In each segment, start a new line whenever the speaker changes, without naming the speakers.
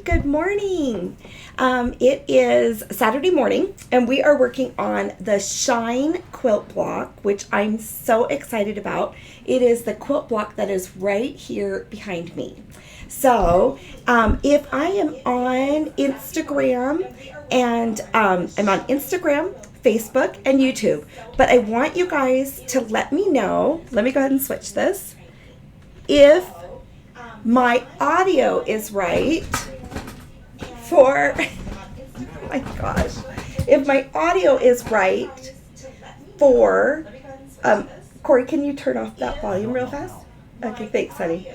good morning. It is Saturday morning and we are working on the Shine Quilt Block, which I'm so excited about. It is the quilt block that is right here behind me. So if I am on Instagram and I'm on Instagram, Facebook, and YouTube, but I want you guys to let me know, let me go ahead and switch this, if my audio is right for, oh my gosh, if my audio is right for, Corey, can you turn off that volume real fast? Okay, thanks, honey.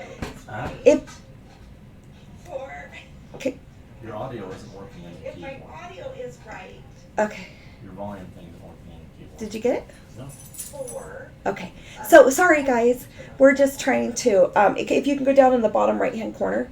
Okay.
Your audio isn't working on your keyboard.
If my audio is right.
Okay. Your volume thing isn't working on your keyboard.
Did you get it?
No.
Okay, so sorry guys, we're just trying to, if you can go down in the bottom right hand corner.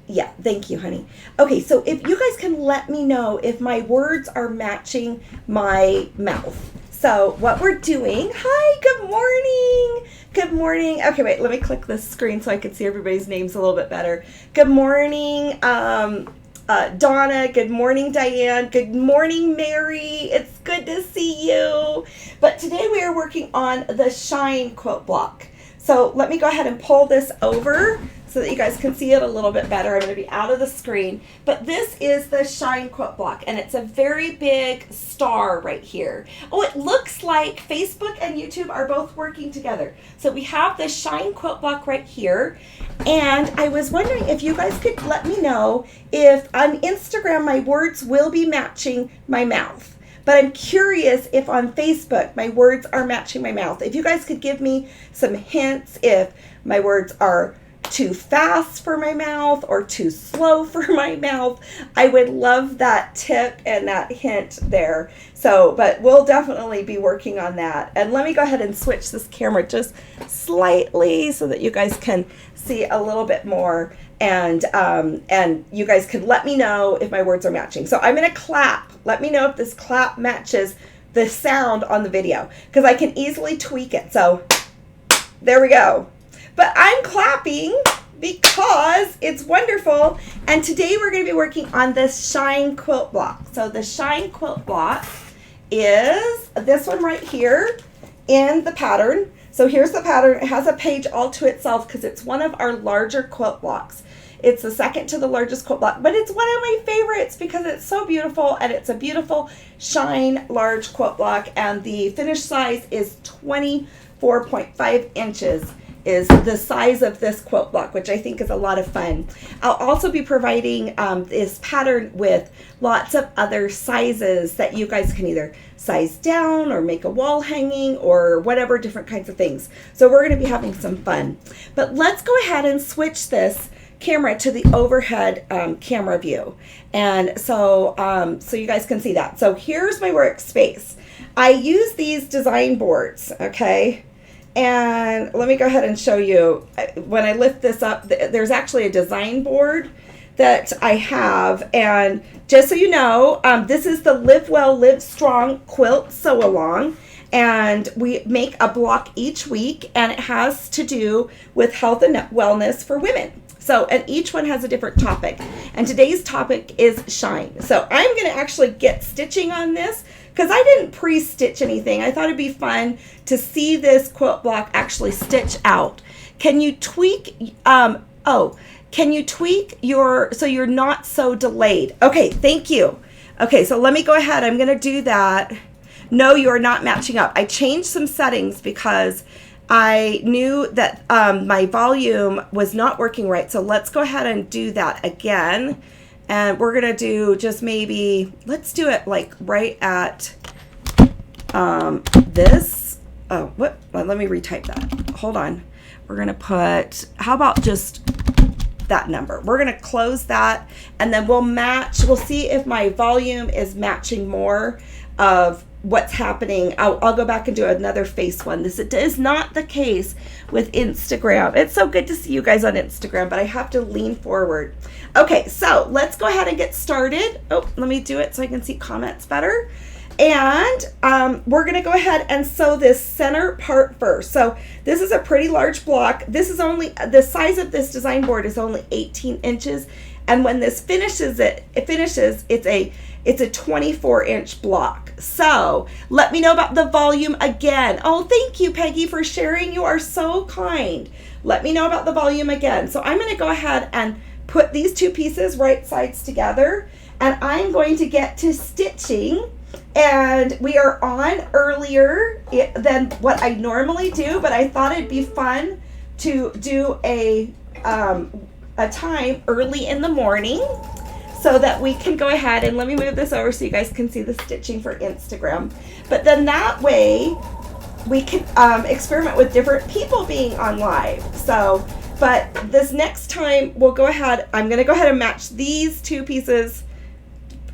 Yeah, thank you, honey. Okay, so if you guys can let me know if my words are matching my mouth. So what we're doing, hi, good morning. Okay, wait, let me click this screen so I can see everybody's names a little bit better. Good morning, Donna, good morning, Diane, good morning, Mary, it's good to see you. But today we are working on the Shine Quilt Block. So let me go ahead and pull this over so that you guys can see it a little bit better. I'm going to be out of the screen. But this is the Shine Quilt Block, and it's a very big star right here. Oh, it looks like Facebook and YouTube are both working together. So we have the Shine Quilt Block right here. And I was wondering if you guys could let me know if on Instagram my words will be matching my mouth. But I'm curious if on Facebook my words are matching my mouth. If you guys could give me some hints if my words are too fast for my mouth or too slow for my mouth, I would love that tip and that hint there. So, but we'll definitely be working on that. And let me go ahead and switch this camera just slightly so that you guys can see a little bit more. And you guys can let me know if my words are matching. So I'm going to clap. Let me know if this clap matches the sound on the video, because I can easily tweak it. So there we go. But I'm clapping because it's wonderful. And today we're going to be working on this Shine Quilt Block. So the Shine Quilt Block is this one right here in the pattern. So here's the pattern. It has a page all to itself because it's one of our larger quilt blocks. It's the second to the largest quilt block, but it's one of my favorites because it's so beautiful, and it's a beautiful Shine large quilt block, and the finished size is 24.5 inches is the size of this quilt block, which I think is a lot of fun. I'll also be providing this pattern with lots of other sizes that you guys can either size down or make a wall hanging or whatever, different kinds of things. So we're going to be having some fun. But let's go ahead and switch this camera to the overhead camera view. And so, so you guys can see that. So here's my workspace. I use these design boards, okay? And let me go ahead and show you. When I lift this up, there's actually a design board that I have. And just so you know, this is the Live Well, Live Strong Quilt Sew Along. And we make a block each week, and it has to do with health and wellness for women. So, and each one has a different topic. And today's topic is Shine. So I'm going to actually get stitching on this because I didn't pre-stitch anything. I thought it'd be fun to see this quilt block actually stitch out. Can you tweak, can you tweak so you're not so delayed? Okay, thank you. Okay, so let me go ahead. I'm going to do that. No, you are not matching up. I changed some settings because I knew that my volume was not working right. So let's go ahead and do that again. And we're going to do just maybe, let's do it like right at this. Oh, what? Well, let me retype that. Hold on. We're going to put, how about just that number? We're going to close that, and then we'll match. We'll see if my volume is matching more of what's happening. I'll go back and do another face one. This is not the case with Instagram. It's so good to see you guys on Instagram, but I have to lean forward. Okay, so let's go ahead and get started. Oh, let me do it so I can see comments better. And we're going to go ahead and sew this center part first. So this is a pretty large block. This is only, the size of this design board is only 18 inches. And when this finishes, it's a 24-inch block. So let me know about the volume again. Oh, thank you, Peggy, for sharing. You are so kind. Let me know about the volume again. So I'm going to go ahead and put these two pieces right sides together, and I'm going to get to stitching. And we are on earlier than what I normally do, but I thought it'd be fun to do a time early in the morning so that we can go ahead and let me move this over so you guys can see the stitching for Instagram. But then that way we can experiment with different people being on live. So, but this next time we'll go ahead, I'm going to go ahead and match these two pieces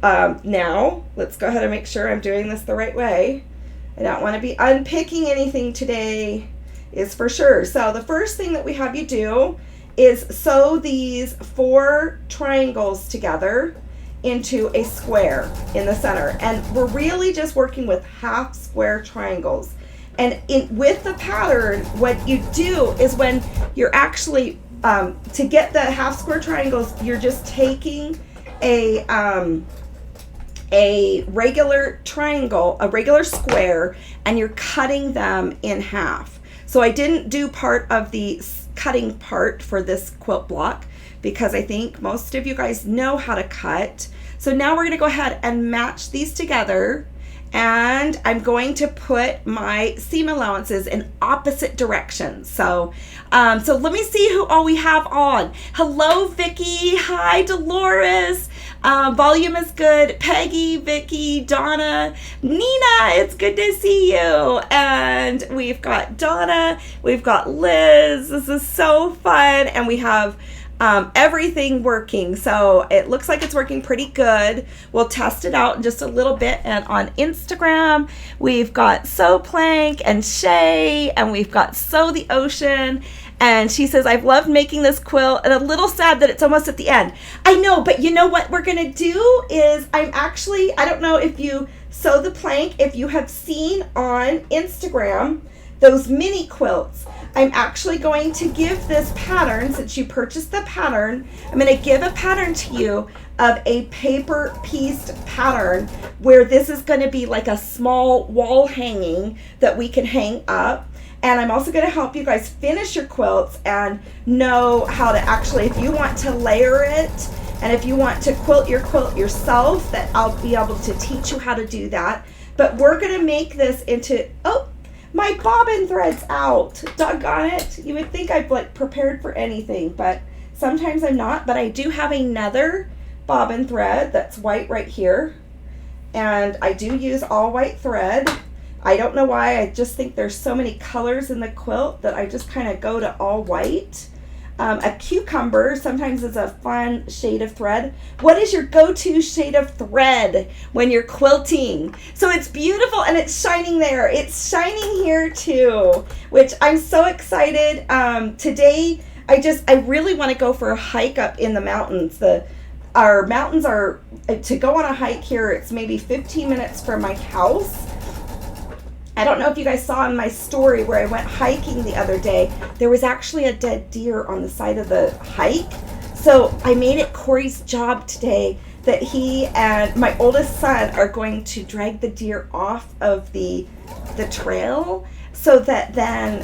now. Let's go ahead and make sure I'm doing this the right way. I don't want to be unpicking anything today, is for sure. So the first thing that we have you do is sew these 4 triangles together into a square in the center. And we're really just working with half square triangles. And with the pattern, what you do is when you're actually, to get the half square triangles, you're just taking a regular triangle, a regular square, and you're cutting them in half. So I didn't do part of the cutting part for this quilt block because I think most of you guys know how to cut. So now we're going to go ahead and match these together, and I'm going to put my seam allowances in opposite directions. So so let me see who all we have on. Hello, Vicky. Hi, Dolores. Volume is good. Peggy, Vicky, Donna, Nina, it's good to see you. And we've got Donna, we've got Liz. This is so fun. And we have everything working. So it looks like it's working pretty good. We'll test it out in just a little bit. And on Instagram, we've got Sew Plank and Shay, and we've got Sew the Ocean. And she says, I've loved making this quilt and a little sad that it's almost at the end. I know, but you know what we're going to do is I don't know if you Sew the Plank, if you have seen on Instagram those mini quilts. I'm actually going to give this pattern, since you purchased the pattern, I'm going to give a pattern to you of a paper pieced pattern where this is going to be like a small wall hanging that we can hang up. And I'm also going to help you guys finish your quilts and know how to actually, if you want to layer it and if you want to quilt your quilt yourself, that I'll be able to teach you how to do that. But we're going to make this into, oh, my bobbin thread's out. Doggone it. You would think I've like prepared for anything, but sometimes I'm not. But I do have another bobbin thread that's white right here. And I do use all white thread. I don't know why, I just think there's so many colors in the quilt that I just kind of go to all white. A cucumber sometimes is a fun shade of thread. What is your go-to shade of thread when you're quilting? So it's beautiful and it's shining there. It's shining here too, which I'm so excited. Today, I really want to go for a hike up in the mountains. Our mountains are, to go on a hike here, it's maybe 15 minutes from my house. I don't know if you guys saw in my story where I went hiking the other day, there was actually a dead deer on the side of the hike. So I made it Corey's job today that he and my oldest son are going to drag the deer off of the trail so that then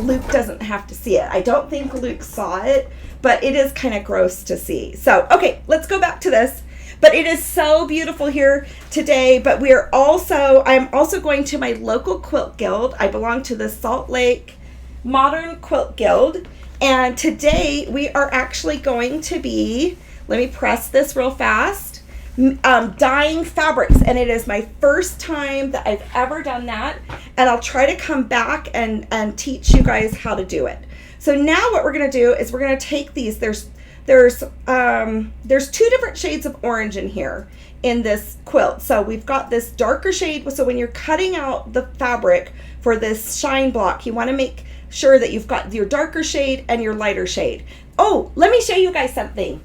Luke doesn't have to see it. I don't think Luke saw it, but it is kind of gross to see. So, okay, let's go back to this. But it is so beautiful here today. But I'm also going to my local quilt guild. I belong to the Salt Lake Modern Quilt Guild. And today we are actually going to be, let me press this real fast, dyeing fabrics. And it is my first time that I've ever done that. And I'll try to come back and teach you guys how to do it. So now what we're going to do is we're going to take these. There's 2 different shades of orange in here in this quilt. So we've got this darker shade. So when you're cutting out the fabric for this shine block, you want to make sure that you've got your darker shade and your lighter shade. Oh, let me show you guys something.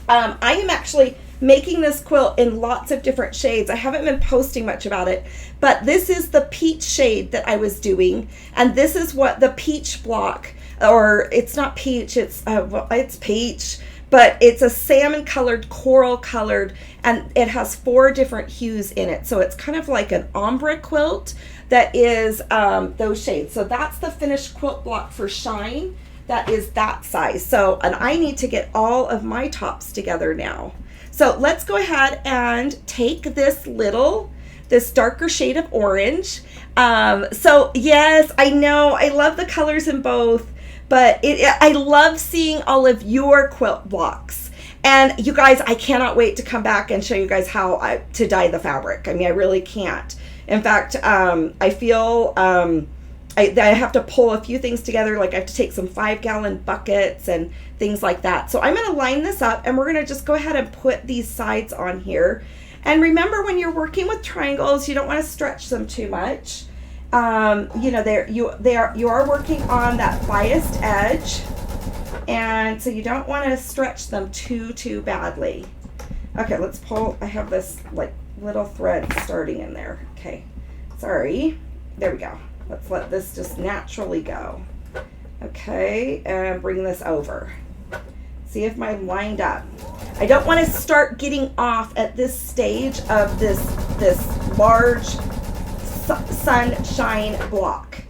I am actually making this quilt in lots of different shades. I haven't been posting much about it, but this is the peach shade that I was doing, and this is what the peach block, or it's not peach, it's peach, but it's a salmon colored, coral colored, and it has 4 different hues in it. So it's kind of like an ombre quilt that is those shades. So that's the finished quilt block for Shine. That is that size. So, and I need to get all of my tops together now. So let's go ahead and take this darker shade of orange. So yes, I know, I love the colors in both, but I love seeing all of your quilt blocks. And you guys, I cannot wait to come back and show you guys how to dye the fabric. I mean, I really can't. In fact, I feel I have to pull a few things together, like I have to take some 5-gallon buckets and things like that. So I'm going to line this up, and we're going to just go ahead and put these sides on here. And remember, when you're working with triangles, you don't want to stretch them too much. You know, you are working on that biased edge, and so you don't want to stretch them too badly. Okay, let's pull. I have this like little thread starting in there. Okay, sorry. There we go. Let's let this just naturally go. Okay, and bring this over. See if mine lined up. I don't want to start getting off at this stage of this large sunshine block.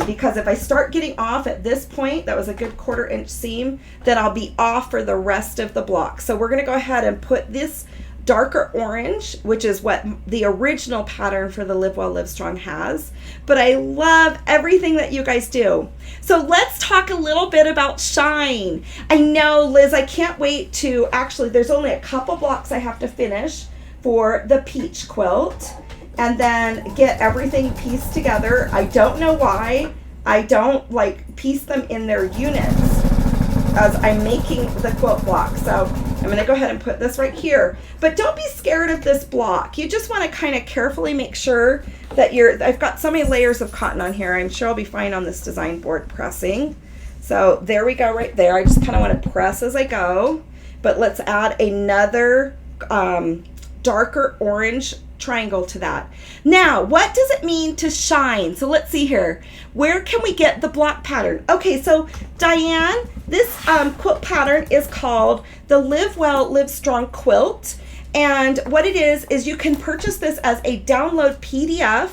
Because if I start getting off at this point, that was a good 1/4 inch seam, then I'll be off for the rest of the block. So we're going to go ahead and put this darker orange, which is what the original pattern for the Live Well Live Strong has. But I love everything that you guys do. So let's talk a little bit about Shine. I know, Liz, I can't wait to, actually, there's only a couple blocks I have to finish for the peach quilt, and then get everything pieced together. I don't know why I don't like piece them in their units as I'm making the quilt block. So I'm going to go ahead and put this right here. But don't be scared of this block. You just want to kind of carefully make sure that I've got so many layers of cotton on here. I'm sure I'll be fine on this design board pressing. So there we go right there. I just kind of want to press as I go. But let's add another darker orange triangle to that. Now, what does it mean to shine? So let's see here. Where can we get the block pattern? Okay, so Diane, this quilt pattern is called the Live Well Live Strong Quilt. And what it is you can purchase this as a download PDF,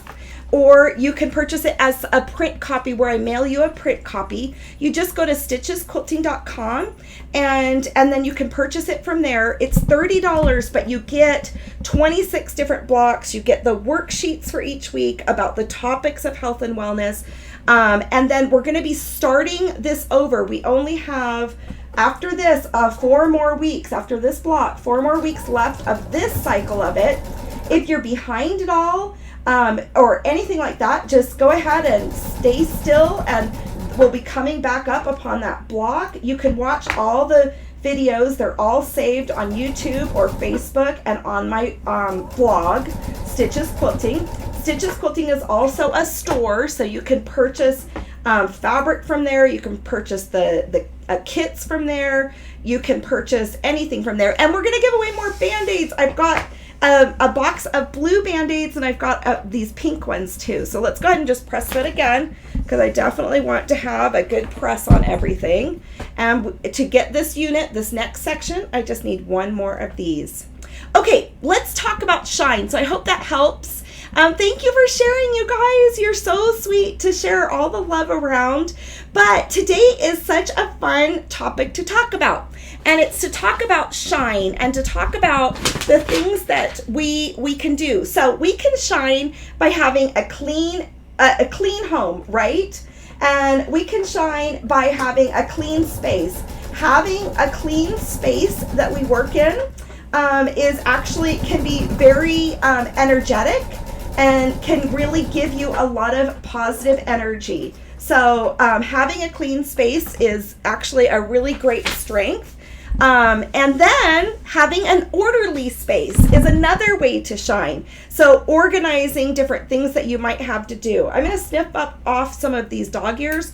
or you can purchase it as a print copy where I mail you a print copy. You just go to stitchesquilting.com and then you can purchase it from there. It's $30, but you get 26 different blocks. You get the worksheets for each week about the topics of health and wellness. And then we're going to be starting this over. We only have, after this, 4 more weeks, after this block, 4 more weeks left of this cycle of it. If you're behind at all, or anything like that, just go ahead and stay still, and we'll be coming back up upon that block. You can watch all the videos. They're all saved on YouTube or Facebook and on my blog, Stitches Quilting. Stitches Quilting is also a store, so you can purchase fabric from there. You can purchase the kits from there. You can purchase anything from there. And we're going to give away more Band-Aids. I've got a box of blue Band-Aids, and I've got these pink ones too. So let's go ahead and just press that again, because I definitely want to have a good press on everything. And to get this unit, this next section, I just need 1 more of these. Okay, let's talk about Shine. So I hope that helps. Thank you for sharing, you guys. You're so sweet to share all the love around. But today is such a fun topic to talk about. And it's to talk about shine and to talk about the things that we can do. So we can shine by having a clean home, right? And we can shine by having a clean space. Having a clean space that we work in can be very energetic and can really give you a lot of positive energy. So having a clean space is actually a really great strength. And then having an orderly space is another way to shine. So organizing different things that you might have to do. I'm going to snip off some of these dog ears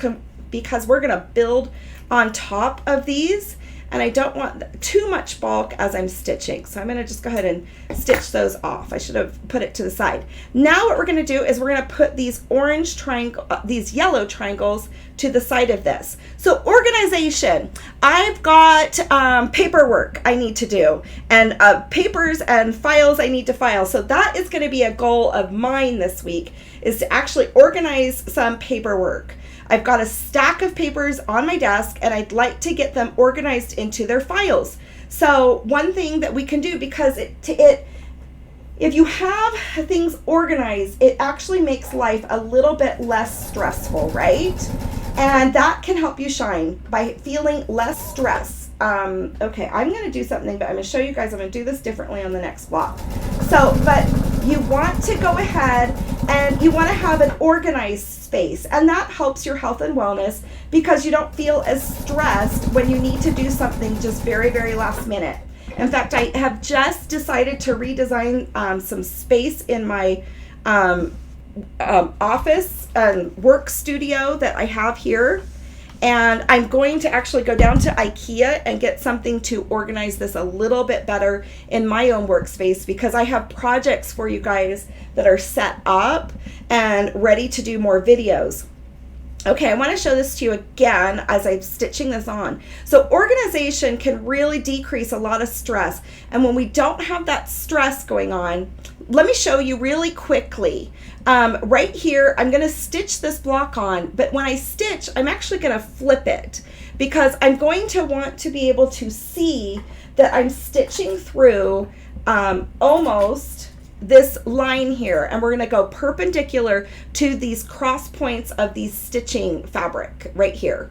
because we're going to build on top of these. and I don't want too much bulk as I'm stitching. So I'm going to just go ahead and stitch those off. I should have put it to the side. Now what we're going to do is we're going to put these orange triangle, these yellow triangles to the side of this. So organization, I've got paperwork I need to do, and papers and files I need to file. So that is going to be a goal of mine this week, is to actually organize some paperwork. I've got a stack of papers on my desk, and I'd like to get them organized into their files. So one thing that we can do, because if you have things organized, it actually makes life a little bit less stressful, right? And that can help you shine by feeling less stress. Okay, I'm going to do something, but I'm going to show you guys. I'm going to do this differently on the next block. So, but you want to go ahead and you want to have an organized space, and that helps your health and wellness because you don't feel as stressed when you need to do something just very, very last minute. In fact, I have just decided to redesign some space in my office and work studio that I have here. And I'm going to actually go down to IKEA and get something to organize this a little bit better in my own workspace, because I have projects for you guys that are set up and ready to do more videos. Okay, I want to show this to you again as I'm stitching this on. So organization can really decrease a lot of stress. And when we don't have that stress going on, let me show you really quickly. Right here, I'm going to stitch this block on, but when I stitch, I'm actually going to flip it because I'm going to want to be able to see that I'm stitching through almost this line here, and we're going to go perpendicular to these cross points of these stitching fabric right here,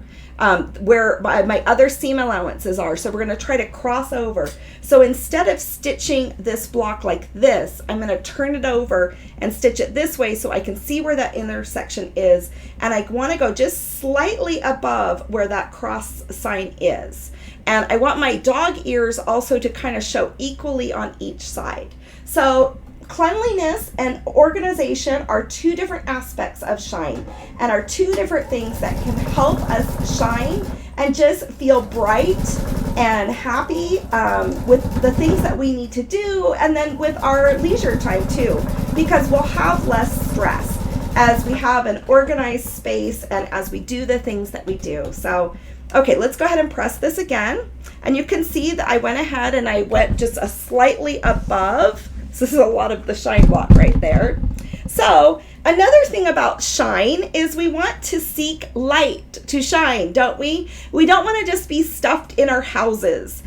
where my other seam allowances are. So we're going to try to cross over. So instead of stitching this block like this, I'm going to turn it over and stitch it this way so I can see where that intersection is, and I want to go just slightly above where that cross sign is. And I want my dog ears also to kind of show equally on each side. So cleanliness and organization are two different aspects of shine, and are two different things that can help us shine and just feel bright and happy with the things that we need to do, and then with our leisure time too, because we'll have less stress as we have an organized space and as we do the things that we do. So okay, let's go ahead and press this again, and you can see that I went ahead and I went just a slightly above. So this is a lot of the shine block right there. So another thing about shine is we want to seek light to shine, don't we? We don't want to just be stuffed in our houses.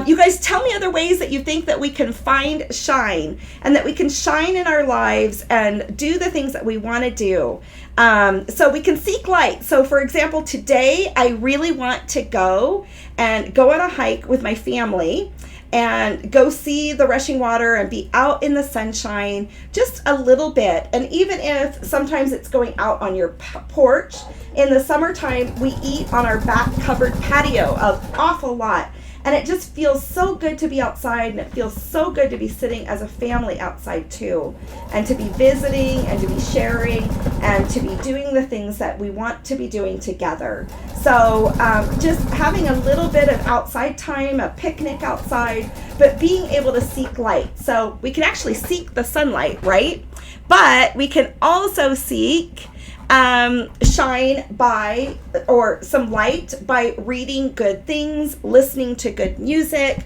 You guys tell me other ways that you think that we can find shine, and that we can shine in our lives and do the things that we want to do. So we can seek light. So for example, today I really want to go on a hike with my family and go see the rushing water and be out in the sunshine just a little bit. And even if sometimes it's going out on your porch, in the summertime we eat on our back covered patio an awful lot. And it just feels so good to be outside, and it feels so good to be sitting as a family outside too, and to be visiting and to be sharing and to be doing the things that we want to be doing together. So just having a little bit of outside time, a picnic outside, but being able to seek light. So we can actually seek the sunlight, right? But we can also seek shine by, or some light by reading good things, listening to good music,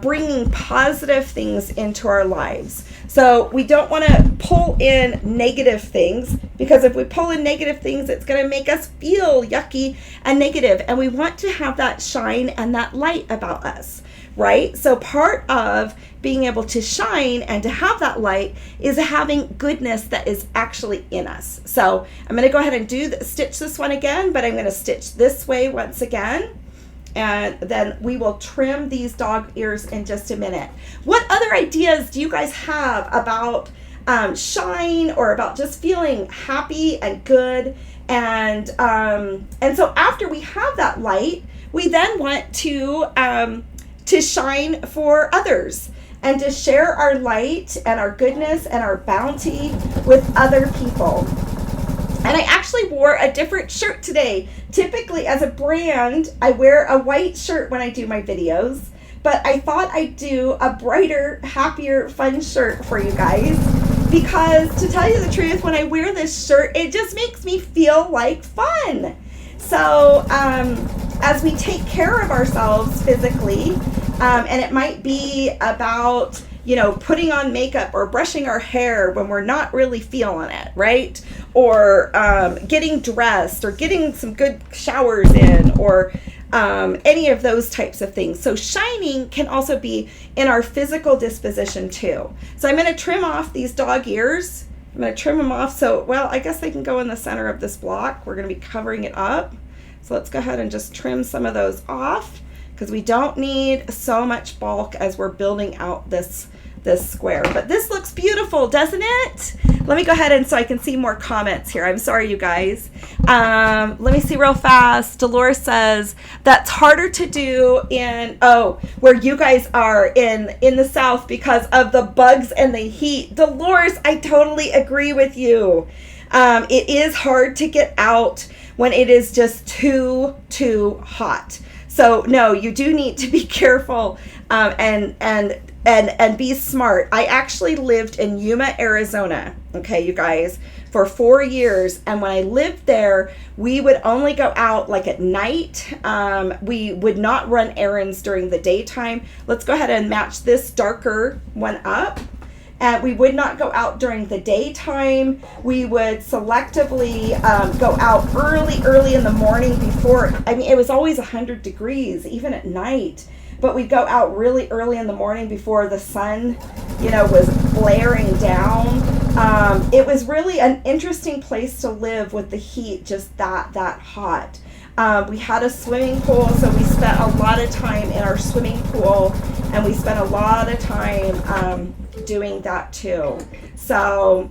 bringing positive things into our lives. So we don't want to pull in negative things, because if we pull in negative things, it's going to make us feel yucky and negative. And we want to have that shine and that light about us, right? So part of being able to shine and to have that light is having goodness that is actually in us. So I'm going to go ahead and stitch this one again, but I'm going to stitch this way once again. And then we will trim these dog ears in just a minute. What other ideas do you guys have about shine, or about just feeling happy and good? And so after we have that light, we then want to shine for others, and to share our light and our goodness and our bounty with other people. And I actually wore a different shirt today. Typically, as a brand, I wear a white shirt when I do my videos. But I thought I'd do a brighter, happier, fun shirt for you guys. Because to tell you the truth, when I wear this shirt, it just makes me feel like fun. So as we take care of ourselves physically, and it might be about, you know, putting on makeup or brushing our hair when we're not really feeling it, right? Or getting dressed or getting some good showers in, or any of those types of things. So shining can also be in our physical disposition too. So I'm going to trim off these dog ears. I'm going to trim them off. So, well, I guess they can go in the center of this block. We're going to be covering it up. So let's go ahead and just trim some of those off, because we don't need so much bulk as we're building out this square. But this looks beautiful, doesn't it? Let me go ahead and so I can see more comments here. I'm sorry, you guys. Let me see real fast. Dolores says that's harder to do in where you guys are in the South because of the bugs and the heat. Dolores, I totally agree with you. It is hard to get out when it is just too hot. So no, you do need to be careful and be smart. I actually lived in Yuma, Arizona, okay, you guys, for 4 years. And when I lived there, we would only go out like at night. We would not run errands during the daytime. Let's go ahead and match this darker one up. And we would not go out during the daytime. We would selectively go out early in the morning before, I mean, it was always 100 degrees, even at night. But we'd go out really early in the morning before the sun, you know, was blaring down. It was really an interesting place to live with the heat just that hot. We had a swimming pool, so we spent a lot of time in our swimming pool, and we spent a lot of time doing that too. So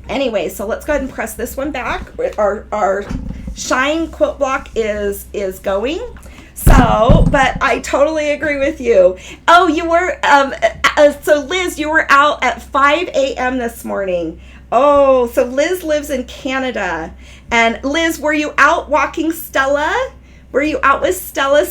anyway, so let's go ahead and press this one back. Our shine quilt block is going. So, but I totally agree with you. Oh, you were, so Liz, you were out at 5 a.m. this morning. Oh, so Liz lives in Canada. And Liz, were you out walking Stella? Were you out with Stella?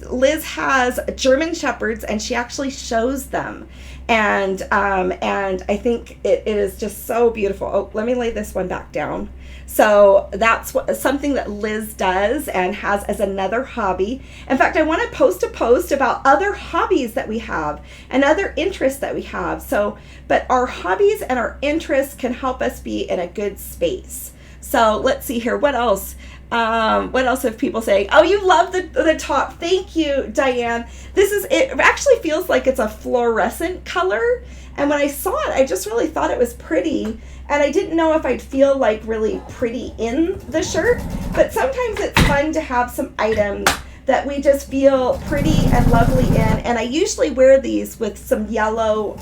Liz has German Shepherds, and she actually shows them. And I think it is just so beautiful. Oh, let me lay this one back down. So that's something that Liz does and has as another hobby. In fact, I want to post a post about other hobbies that we have and other interests that we have. So, but our hobbies and our interests can help us be in a good space. So let's see here. What else? What else have people saying? Oh, you love the top. Thank you, Diane. It actually feels like it's a fluorescent color. And when I saw it, I just really thought it was pretty. And I didn't know if I'd feel like really pretty in the shirt. But sometimes it's fun to have some items that we just feel pretty and lovely in. And I usually wear these with some yellow,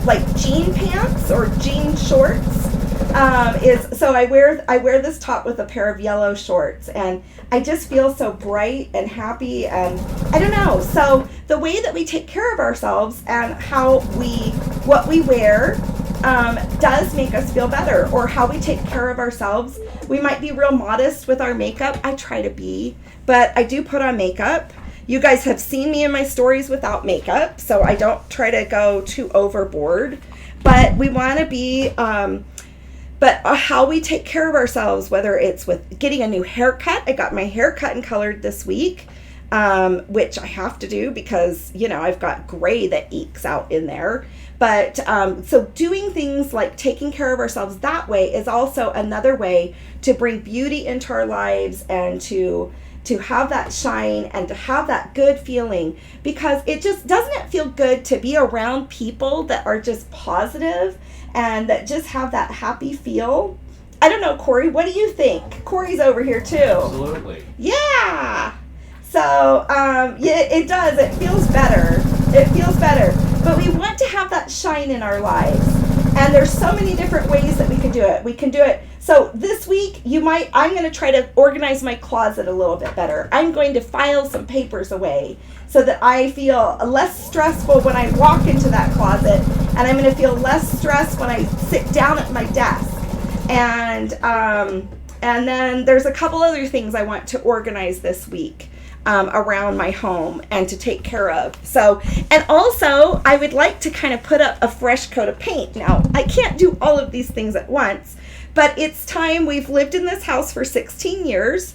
like jean pants or jean shorts. So I wear this top with a pair of yellow shorts, and I just feel so bright and happy, and I don't know. So the way that we take care of ourselves and what we wear does make us feel better, or how we take care of ourselves. We might be real modest with our makeup. I try to be, but I do put on makeup. You guys have seen me in my stories without makeup, so I don't try to go too overboard, but we want to be, but how we take care of ourselves, whether it's with getting a new haircut. I got my hair cut and colored this week, which I have to do because, you know, I've got gray that ekes out in there. But so doing things like taking care of ourselves that way is also another way to bring beauty into our lives and to have that shine and to have that good feeling, because it just doesn't feel good to be around people that are just positive and that just have that happy feel. I don't know, Corey, what do you think? Corey's over here too.
Absolutely.
Yeah. So, yeah, it does. It feels better. But we want to have that shine in our lives. And there's so many different ways that we can do it. We can do it. So this week, I'm going to try to organize my closet a little bit better. I'm going to file some papers away so that I feel less stressful when I walk into that closet. And I'm going to feel less stressed when I sit down at my desk. And then there's a couple other things I want to organize this week around my home and to take care of. So, and also I would like to kind of put up a fresh coat of paint. Now, I can't do all of these things at once, but it's time. We've lived in this house for 16 years.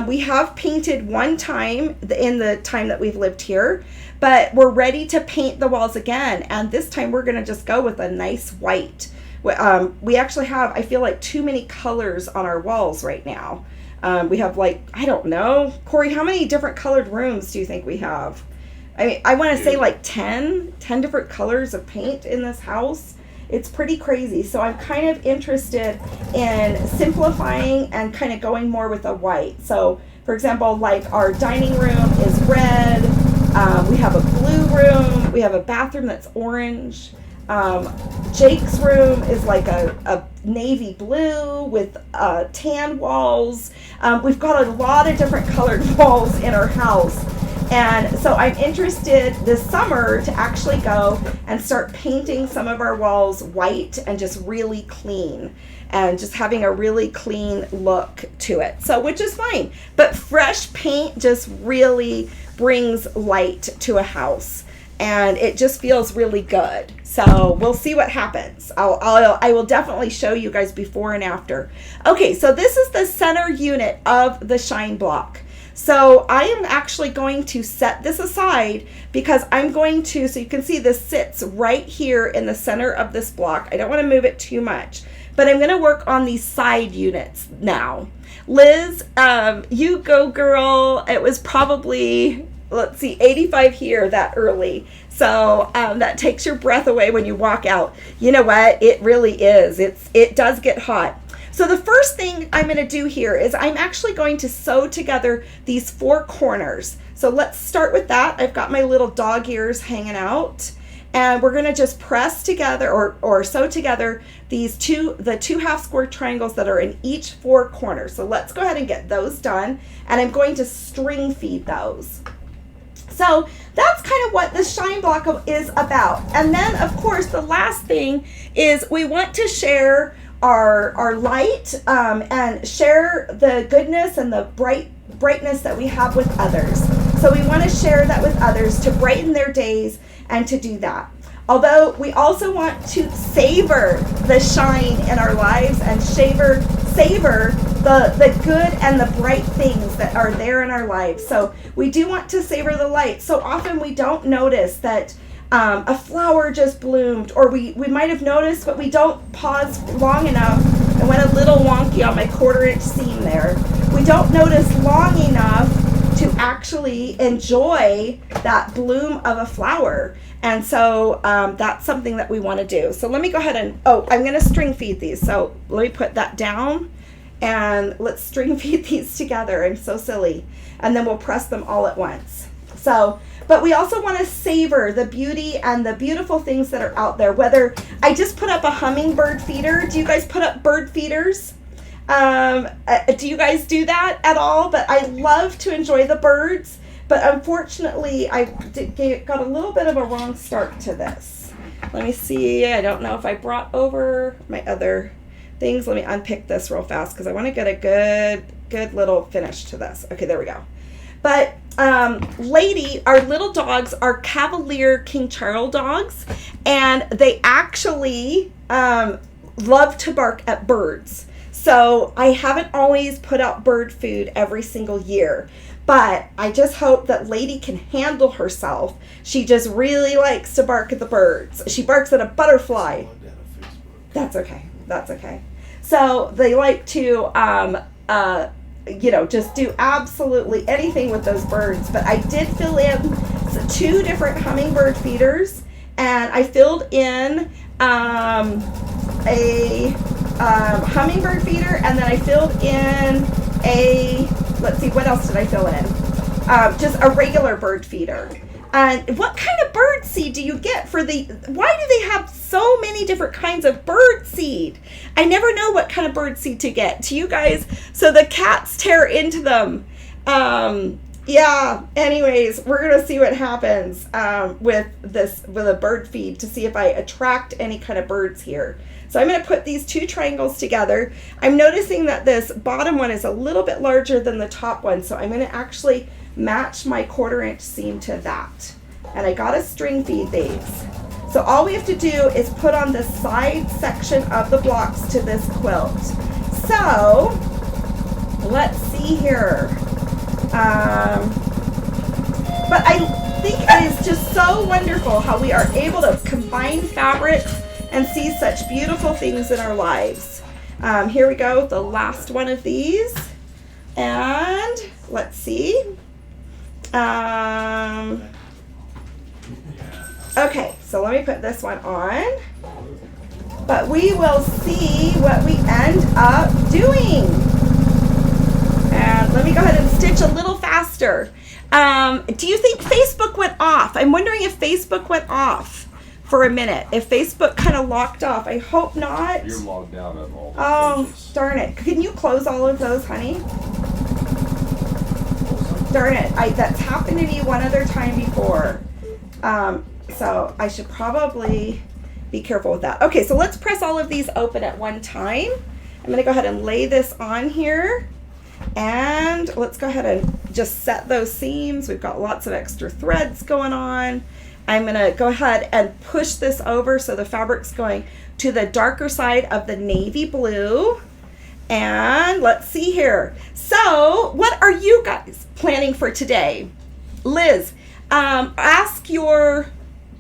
We have painted one time in the time that we've lived here, but we're ready to paint the walls again. And this time we're going to just go with a nice white. We actually have, I feel like, too many colors on our walls right now. We have like, I don't know, Corey, how many different colored rooms do you think we have? I mean, I want to say like 10 different colors of paint in this house. It's pretty crazy. So I'm kind of interested in simplifying and kind of going more with a white. So for example, like our dining room is red. We have a blue room. We have a bathroom that's orange. Jake's room is like a navy blue with tan walls. We've got a lot of different colored walls in our house. And so I'm interested this summer to actually go and start painting some of our walls white and just really clean and just having a really clean look to it. So, which is fine. But fresh paint just really brings light to a house. And it just feels really good. So we'll see what happens. I will definitely show you guys before and after. Okay, so this is the center unit of the shine block. So I am actually going to set this aside because I'm going to, so you can see this sits right here in the center of this block. I don't want to move it too much, but I'm going to work on these side units now. Liz, you go girl. It was probably, let's see, 85 here that early. So that takes your breath away when you walk out. You know what? It really is. It does get hot. So the first thing I'm going to do here is I'm actually going to sew together these 4 corners. So let's start with that. I've got my little dog ears hanging out. And we're going to just press together or sew together the 2 half square triangles that are in each 4 corners. So let's go ahead and get those done. And I'm going to string feed those. So that's kind of what the shine block is about. And then, of course, the last thing is we want to share our light and share the goodness and the brightness that we have with others. So we want to share that with others to brighten their days and to do that. Although we also want to savor the shine in our lives and savor the good and the bright things that are there in our lives. So we do want to savor the light. So often we don't notice that a flower just bloomed, or we might have noticed, but we don't pause long enough. I went a little wonky on my 1/4-inch seam there. We don't notice long enough to actually enjoy that bloom of a flower. And so that's something that we want to do. So let me go ahead and, I'm going to string feed these. So let me put that down and let's string feed these together. I'm so silly. And then we'll press them all at once. So, but we also want to savor the beauty and the beautiful things that are out there. Whether I just put up a hummingbird feeder. Do you guys put up bird feeders? Do you guys do that at all? But I love to enjoy the birds. But unfortunately, I got a little bit of a wrong start to this. Let me see. I don't know if I brought over my other things. Let me unpick this real fast because I want to get a good little finish to this. Okay, there we go. But Lady, our little dogs are Cavalier King Charles dogs, and they actually love to bark at birds. So I haven't always put out bird food every single year, but I just hope that Lady can handle herself. She just really likes to bark at the birds. She barks at a butterfly. That's okay. That's okay. So they like to just do absolutely anything with those birds. But I did fill in 2 different hummingbird feeders, and I filled in a hummingbird feeder, and then I filled in let's see, what else did I fill in? Just a regular bird feeder. And what kind of bird seed do you get why do they have so many different kinds of bird seed? I never know what kind of bird seed to get. To you guys, so the cats tear into them. Anyways, we're going to see what happens with a bird feed to see if I attract any kind of birds here. So I'm going to put these 2 triangles together. I'm noticing that this bottom one is a little bit larger than the top one, so I'm going to actually match my 1/4 inch seam to that. And I got to string feed these. So all we have to do is put on the side section of the blocks to this quilt. So let's see here. But I think it is just so wonderful how we are able to combine fabrics and see such beautiful things in our lives. Here we go, the last one of these. And let's see. Okay, so let me put this one on. But we will see what we end up doing. And let me go ahead and stitch a little faster. Do you think Facebook went off? I'm wondering if Facebook went off for a minute. If Facebook kind of locked off. I hope not.
You're logged out of all the pages.
Darn it. Can you close all of those, honey? Darn it. That's happened to me one other time before. So I should probably be careful with that. Okay, so let's press all of these open at one time. I'm going to go ahead and lay this on here. And let's go ahead and just set those seams. We've got lots of extra threads going on. I'm going to go ahead and push this over so the fabric's going to the darker side of the navy blue. And let's see here. So what are you guys planning for today? Liz, ask your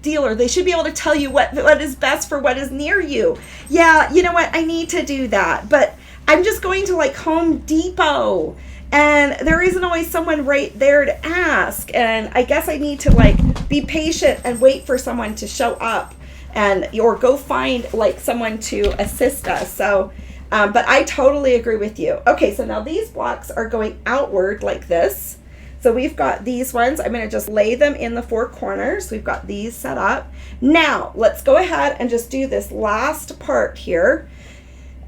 dealer. They should be able to tell you what is best for what is near you. Yeah, you know what? I need to do that. But I'm just going to like Home Depot, and there isn't always someone right there to ask. And I guess I need to like be patient and wait for someone to show up, and or go find like someone to assist us. So, but I totally agree with you. Okay, so now these blocks are going outward like this. So we've got these ones. I'm going to just lay them in the 4 corners. We've got these set up. Now let's go ahead and just do this last part here.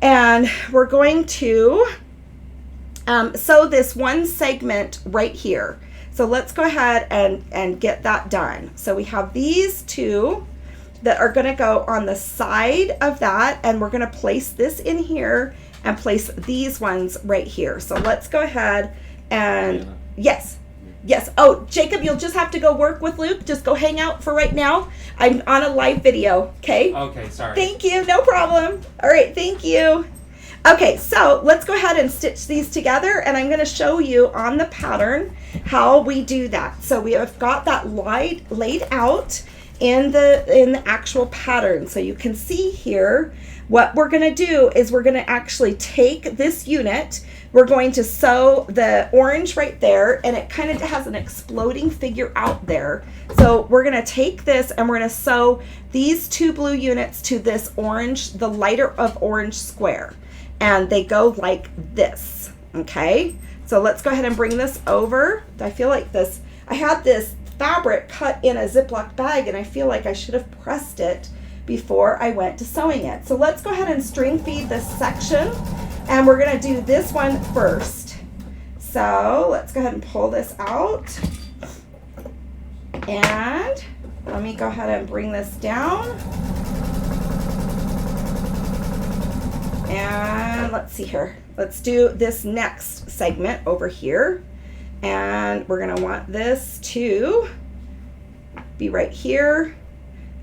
And we're going to sew this one segment right here. So let's go ahead and get that done. So we have these 2 that are going to go on the side of that, and we're going to place this in here and place these ones right here. So let's go ahead and yes. Oh, Jacob, you'll just have to go work with Luke. Just go hang out for right now. I'm on a live video, okay?
Okay, sorry.
Thank you, no problem. All right, thank you. Okay, so let's go ahead and stitch these together, and I'm going to show you on the pattern how we do that. So we have got that laid out in the actual pattern. So you can see here what we're going to do is we're going to actually take this unit. We're going to sew the orange right there, and it kind of has an exploding figure out there. So we're going to take this and we're going to sew these 2 blue units to this orange, the lighter of orange square. And they go like this, okay? So let's go ahead and bring this over. I feel like this, I had this fabric cut in a Ziploc bag, and I feel like I should have pressed it before I went to sewing it. So let's go ahead and string feed this section. And we're going to do this one first. So let's go ahead and pull this out. And let me go ahead and bring this down. And let's see here. Let's do this next segment over here. And we're going to want this to be right here.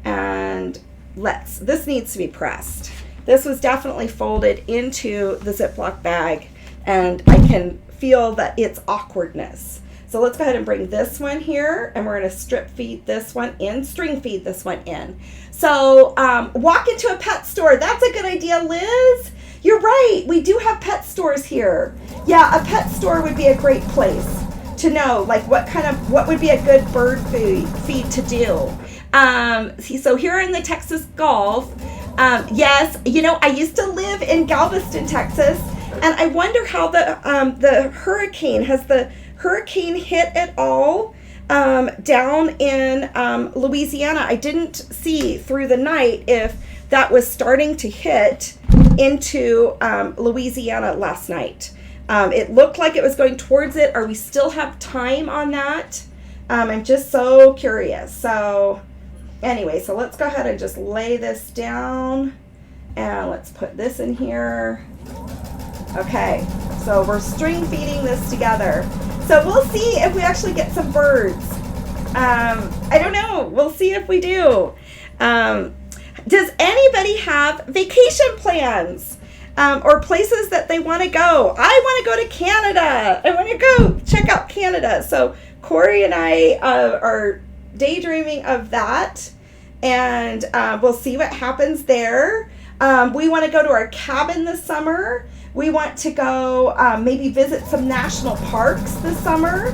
And this needs to be pressed. This was definitely folded into the Ziploc bag, and I can feel that it's awkwardness. So let's go ahead and bring this one here, and we're going to strip feed this one in, string feed this one in. So walk into a pet store. That's a good idea, Liz. You're right. We do have pet stores here. Yeah, a pet store would be a great place to know like what would be a good bird feed to do. So here in the Texas Gulf, yes, you know, I used to live in Galveston, Texas, and I wonder how the hurricane, has the hurricane hit at all down in Louisiana? I didn't see through the night if that was starting to hit into Louisiana last night. It looked like it was going towards it. Or we still have time on that? I'm just so curious. So anyway, so let's go ahead and just lay this down. And let's put this in here. Okay, so we're string feeding this together. So we'll see if we actually get some birds. I don't know. We'll see if we do. Does anybody have vacation plans or places that they want to go? I want to go to Canada. I want to go check out Canada. So Corey and I are daydreaming of that, and we'll see what happens there. We want to go to our cabin this summer. We want to go maybe visit some national parks this summer.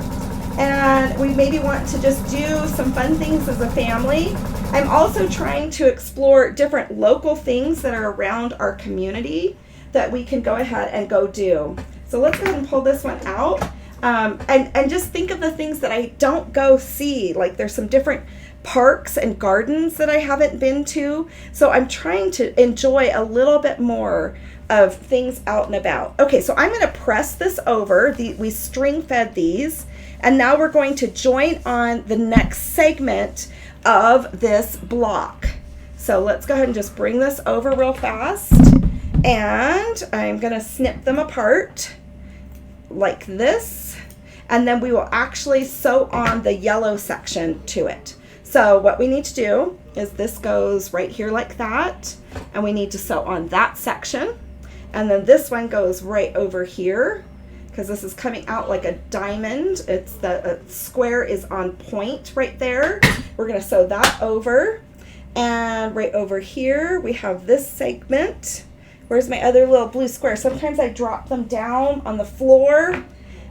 And we maybe want to just do some fun things as a family. I'm also trying to explore different local things that are around our community that we can go ahead and go do. So let's go ahead and pull this one out. And just think of the things that I don't go see. Like there's some different parks and gardens that I haven't been to. So I'm trying to enjoy a little bit more of things out and about. Okay, so I'm going to press this over. We string fed these. And now we're going to join on the next segment of this block. So let's go ahead and just bring this over real fast. And I'm going to snip them apart like this. And then we will actually sew on the yellow section to it. So what we need to do is this goes right here like that. And we need to sew on that section. And then this one goes right over here, because this is coming out like a diamond. It's the square is on point right there. We're going to sew that over. And right over here, we have this segment. Where's my other little blue square? Sometimes I drop them down on the floor,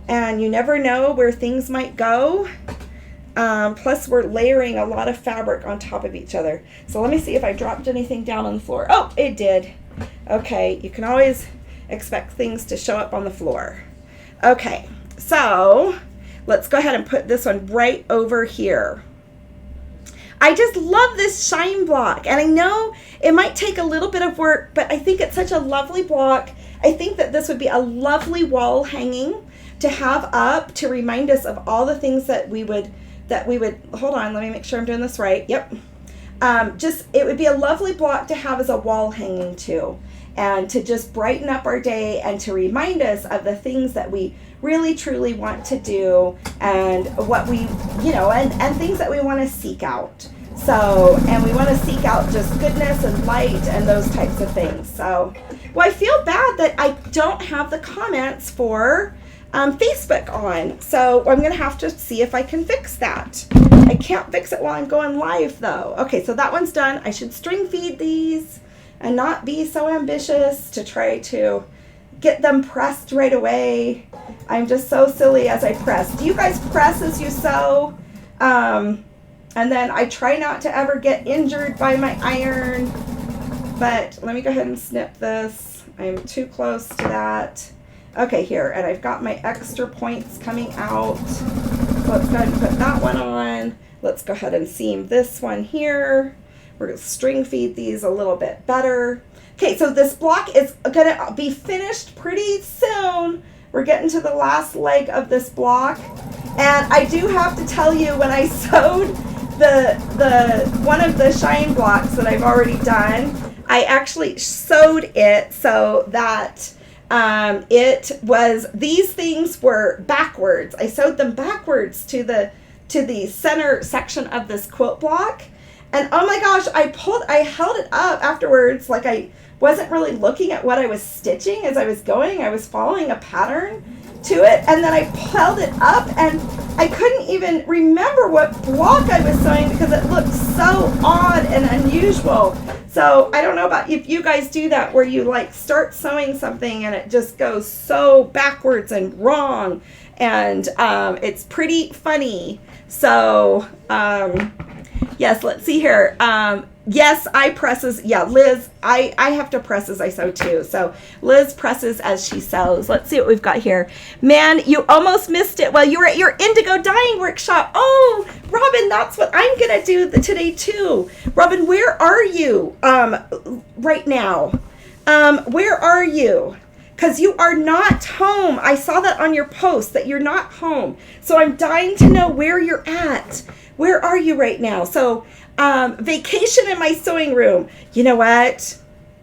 and you never know where things might go. Plus, we're layering a lot of fabric on top of each other. So let me see if I dropped anything down on the floor. Oh, it did. Okay, you can always expect things to show up on the floor. Okay, so let's go ahead and put this one right over here. I just love this shine block, and I know it might take a little bit of work, but I think it's such a lovely block. I think that this would be a lovely wall hanging to have up to remind us of all the things that we would, hold on, let me make sure I'm doing this right. Yep. It would be a lovely block to have as a wall hanging too, and to just brighten up our day and to remind us of the things that we really truly want to do, and what we, and things that we want to seek out. So, and we want to seek out just goodness and light and those types of things. So, well, I feel bad that I don't have the comments for Facebook on. So I'm going to have to see if I can fix that. I can't fix it while I'm going live though. Okay, so that one's done. I should string feed these and not be so ambitious to try to get them pressed right away. I'm just so silly as I press. Do you guys press as you sew? And then I try not to ever get injured by my iron. But let me go ahead and snip this. I'm too close to that. Okay, here, and I've got my extra points coming out. So let's go ahead and put that one on. Let's go ahead and seam this one here. We're going to string feed these a little bit better. Okay, so this block is going to be finished pretty soon. We're getting to the last leg of this block. And I do have to tell you, when I sewed the one of the shine blocks that I've already done, I actually sewed it so that these things were backwards. I sewed them backwards to the center section of this quilt block. And oh my gosh, I held it up afterwards like I wasn't really looking at what I was stitching as I was going. I was following a pattern to it, and then I held it up and I couldn't even remember what block I was sewing because it looked so odd and unusual. So I don't know about if you guys do that, where you like start sewing something and it just goes so backwards and wrong, and it's pretty funny. So yes, let's see here. Yes, I presses. Yeah, Liz, I have to press as I sew too. So Liz presses as she sews. Let's see what we've got here. Man, you almost missed it. Well, you were at your indigo dyeing workshop. Oh, Robin, that's what I'm going to do today too. Robin, where are you right now? Where are you? Because you are not home. I saw that on your post that you're not home. So I'm dying to know where you're at. Where are you right now? So vacation in my sewing room. You know what?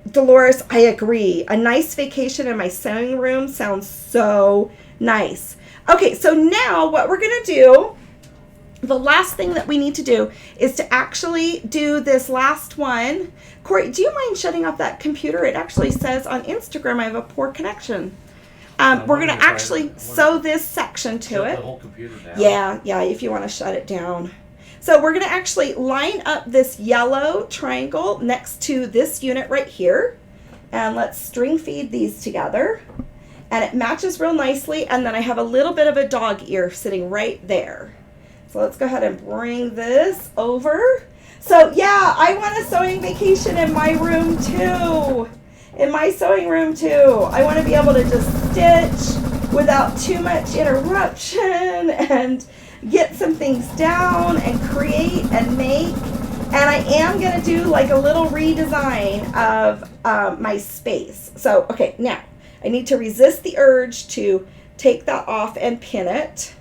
Dolores, I agree. A nice vacation in my sewing room sounds so nice. Okay, so now what we're going to do, the last thing that we need to do is to actually do this last one. Corey, do you mind shutting off that computer? It actually says on Instagram I have a poor connection. We're going to actually sew this section to it.
The whole computer down.
Yeah, if you want to shut it down. So we're going to actually line up this yellow triangle next to this unit right here. And let's string feed these together. And it matches real nicely. And then I have a little bit of a dog ear sitting right there. So let's go ahead and bring this over. So yeah, I want a sewing vacation in my room too. In my sewing room too. I want to be able to just stitch without too much interruption and get some things down and create and make. And I am going to do like a little redesign of my space. So, okay, now I need to resist the urge to take that off and pin it.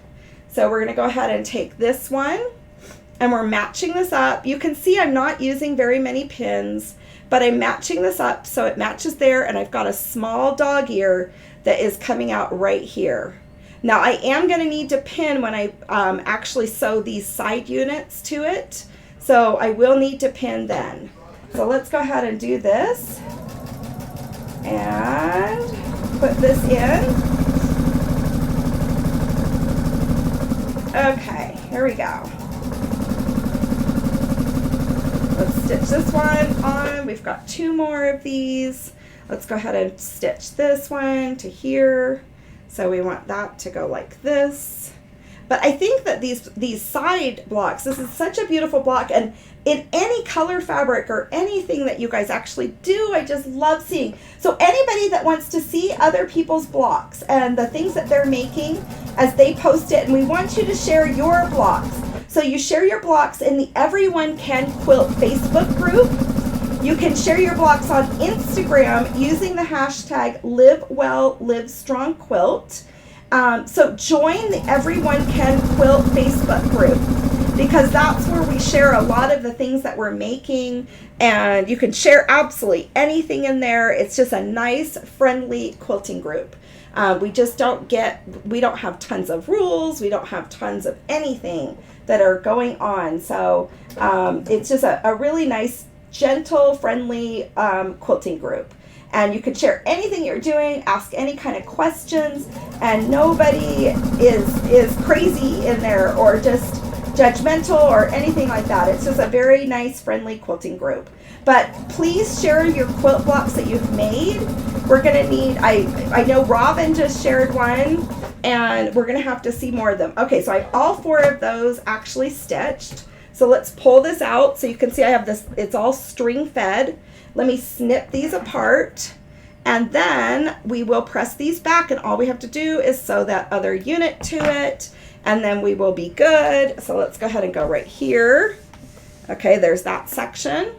So we're going to go ahead and take this one and we're matching this up. You can see I'm not using very many pins, but I'm matching this up so it matches there, and I've got a small dog ear that is coming out right here. Now I am going to need to pin when I actually sew these side units to it, so I will need to pin then. So let's go ahead and do this and put this in. Okay, here we go. Let's stitch this one on. We've got 2 more of these. Let's go ahead and stitch this one to here. So we want that to go like this. But I think that these side blocks, this is such a beautiful block, and in any color fabric or anything that you guys actually do, I just love seeing. So anybody that wants to see other people's blocks and the things that they're making as they post it, and we want you to share your blocks. So you share your blocks in the Everyone Can Quilt Facebook group. You can share your blocks on Instagram using the hashtag Live Well Live Strong Quilt. So join the Everyone Can Quilt Facebook group, because that's where we share a lot of the things that we're making, and you can share absolutely anything in there. It's just a nice, friendly quilting group. We don't have tons of rules. We don't have tons of anything that are going on. So it's just a really nice, gentle, friendly quilting group. And you can share anything you're doing, ask any kind of questions, and nobody is crazy in there or just judgmental or anything like that. It's just a very nice, friendly quilting group. But please share your quilt blocks that you've made. We're going to need, I know Robin just shared one, and we're going to have to see more of them. Okay, so I have all 4 of those actually stitched. So let's pull this out so you can see I have this, it's all string fed. Let me snip these apart, and then we will press these back, and all we have to do is sew that other unit to it, and then we will be good. So let's go ahead and go right here. Okay, there's that section.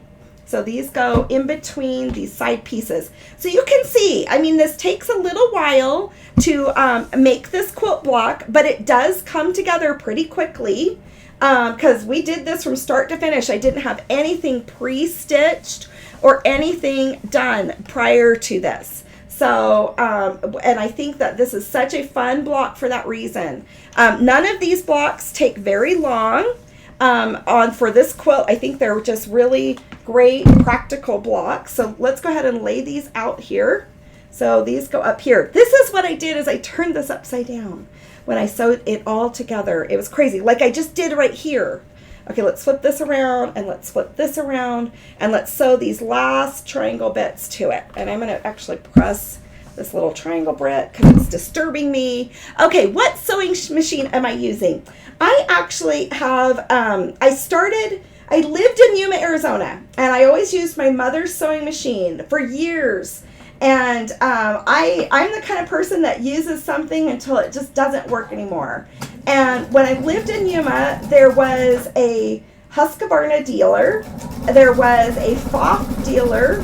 So these go in between these side pieces. So you can see, I mean, this takes a little while to make this quilt block, but it does come together pretty quickly because we did this from start to finish. I didn't have anything pre-stitched or anything done prior to this. So, and I think that this is such a fun block for that reason. None of these blocks take very long for this quilt. I think they're just really great practical blocks. So let's go ahead and lay these out here. So these go up here. This is what I did, is I turned this upside down when I sewed it all together. It was crazy, like I just did right here. Okay, let's flip this around, and let's flip this around, and let's sew these last triangle bits to it. And I'm going to actually press this little triangle bit because it's disturbing me. Okay, what sewing machine am I using? I actually have, I lived in Yuma, Arizona, and I always used my mother's sewing machine for years. And I'm the kind of person that uses something until it just doesn't work anymore. And when I lived in Yuma, there was a Husqvarna dealer, there was a Pfaff dealer,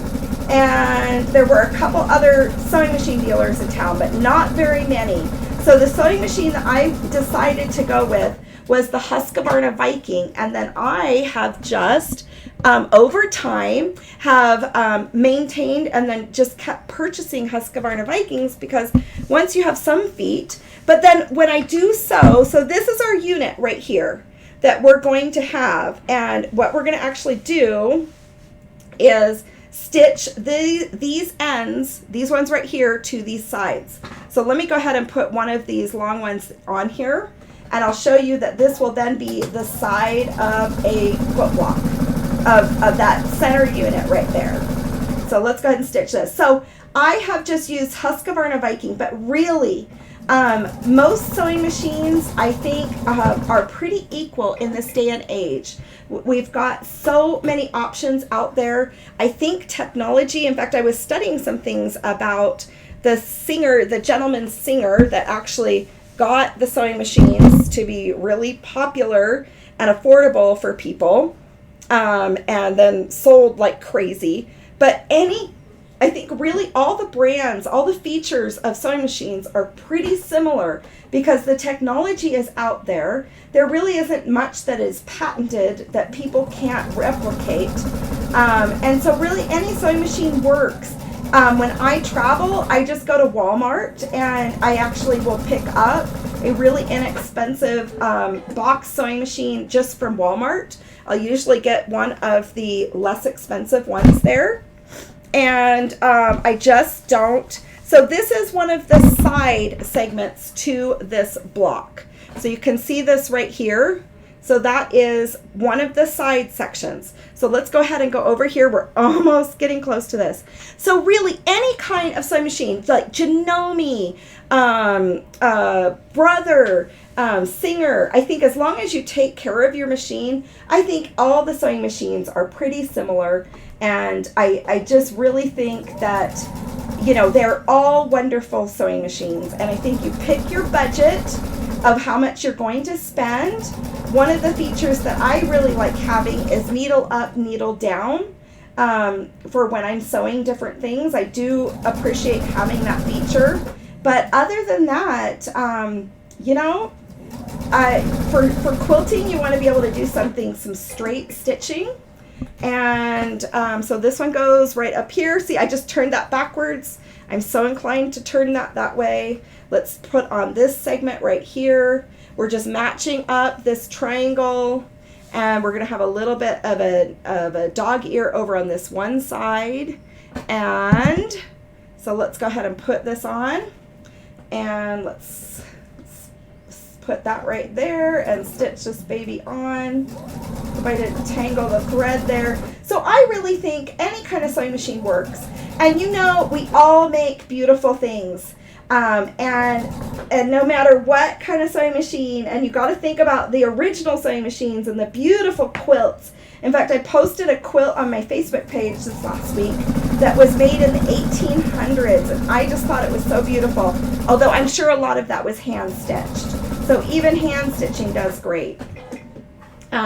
and there were a couple other sewing machine dealers in town, but not very many. So the sewing machine that I decided to go with was the Husqvarna Viking, and then I have just over time have maintained and then just kept purchasing Husqvarna Vikings, because once you have some feet, but then when I do so this is our unit right here that we're going to have, and what we're going to actually do is stitch these ends, these ones right here, to these sides. So let me go ahead and put one of these long ones on here, and I'll show you that this will then be the side of a quilt block of that center unit right there. So let's go ahead and stitch this. So I have just used Husqvarna Viking, but really most sewing machines, I think, are pretty equal in this day and age. We've got so many options out there. I think technology, in fact, I was studying some things about the gentleman singer that actually got the sewing machines to be really popular and affordable for people, and then sold like crazy. But I think really all the brands, all the features of sewing machines are pretty similar, because the technology is out there. There really isn't much that is patented that people can't replicate. And so really any sewing machine works. When I travel, I just go to Walmart and I actually will pick up a really inexpensive box sewing machine just from Walmart. I'll usually get one of the less expensive ones there. And I just don't. So this is one of the side segments to this block. So you can see this right here. So that is one of the side sections. So let's go ahead and go over here. We're almost getting close to this. So really any kind of sewing machine, like Janome, Brother, Singer, I think as long as you take care of your machine, I think all the sewing machines are pretty similar. And I just really think that, they're all wonderful sewing machines. And I think you pick your budget of how much you're going to spend. One of the features that I really like having is needle up, needle down. For when I'm sewing different things, I do appreciate having that feature. But other than that, for quilting, you want to be able to do some straight stitching. And so this one goes right up here. See, I just turned that backwards. I'm so inclined to turn that way. Let's put on this segment right here. We're just matching up this triangle, and we're going to have a little bit of a dog ear over on this one side. And so let's go ahead and put this on, and let's put that right there and stitch this baby on. If I didn't tangle the thread there. So I really think any kind of sewing machine works. And we all make beautiful things. And no matter what kind of sewing machine, and you got to think about the original sewing machines and the beautiful quilts. In fact, I posted a quilt on my Facebook page this last week that was made in the 1800s, and I just thought it was so beautiful. Although I'm sure a lot of that was hand stitched. So even hand stitching does great.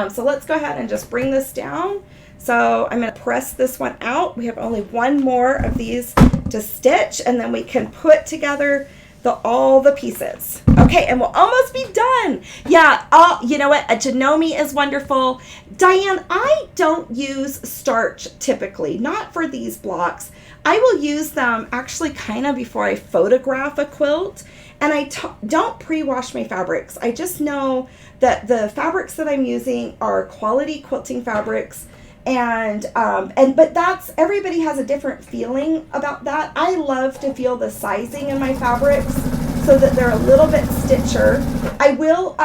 So let's go ahead and just bring this down. So I'm going to press this one out. We have only one more of these to stitch, and then we can put together all the pieces. Okay, and we'll almost be done. Yeah, you know what? A Janome is wonderful. Diane, I don't use starch typically, not for these blocks. I will use them actually kind of before I photograph a quilt, and I don't pre-wash my fabrics. I just know that the fabrics that I'm using are quality quilting fabrics. But everybody has a different feeling about that. I love to feel the sizing in my fabrics so that they're a little bit stitcher. I will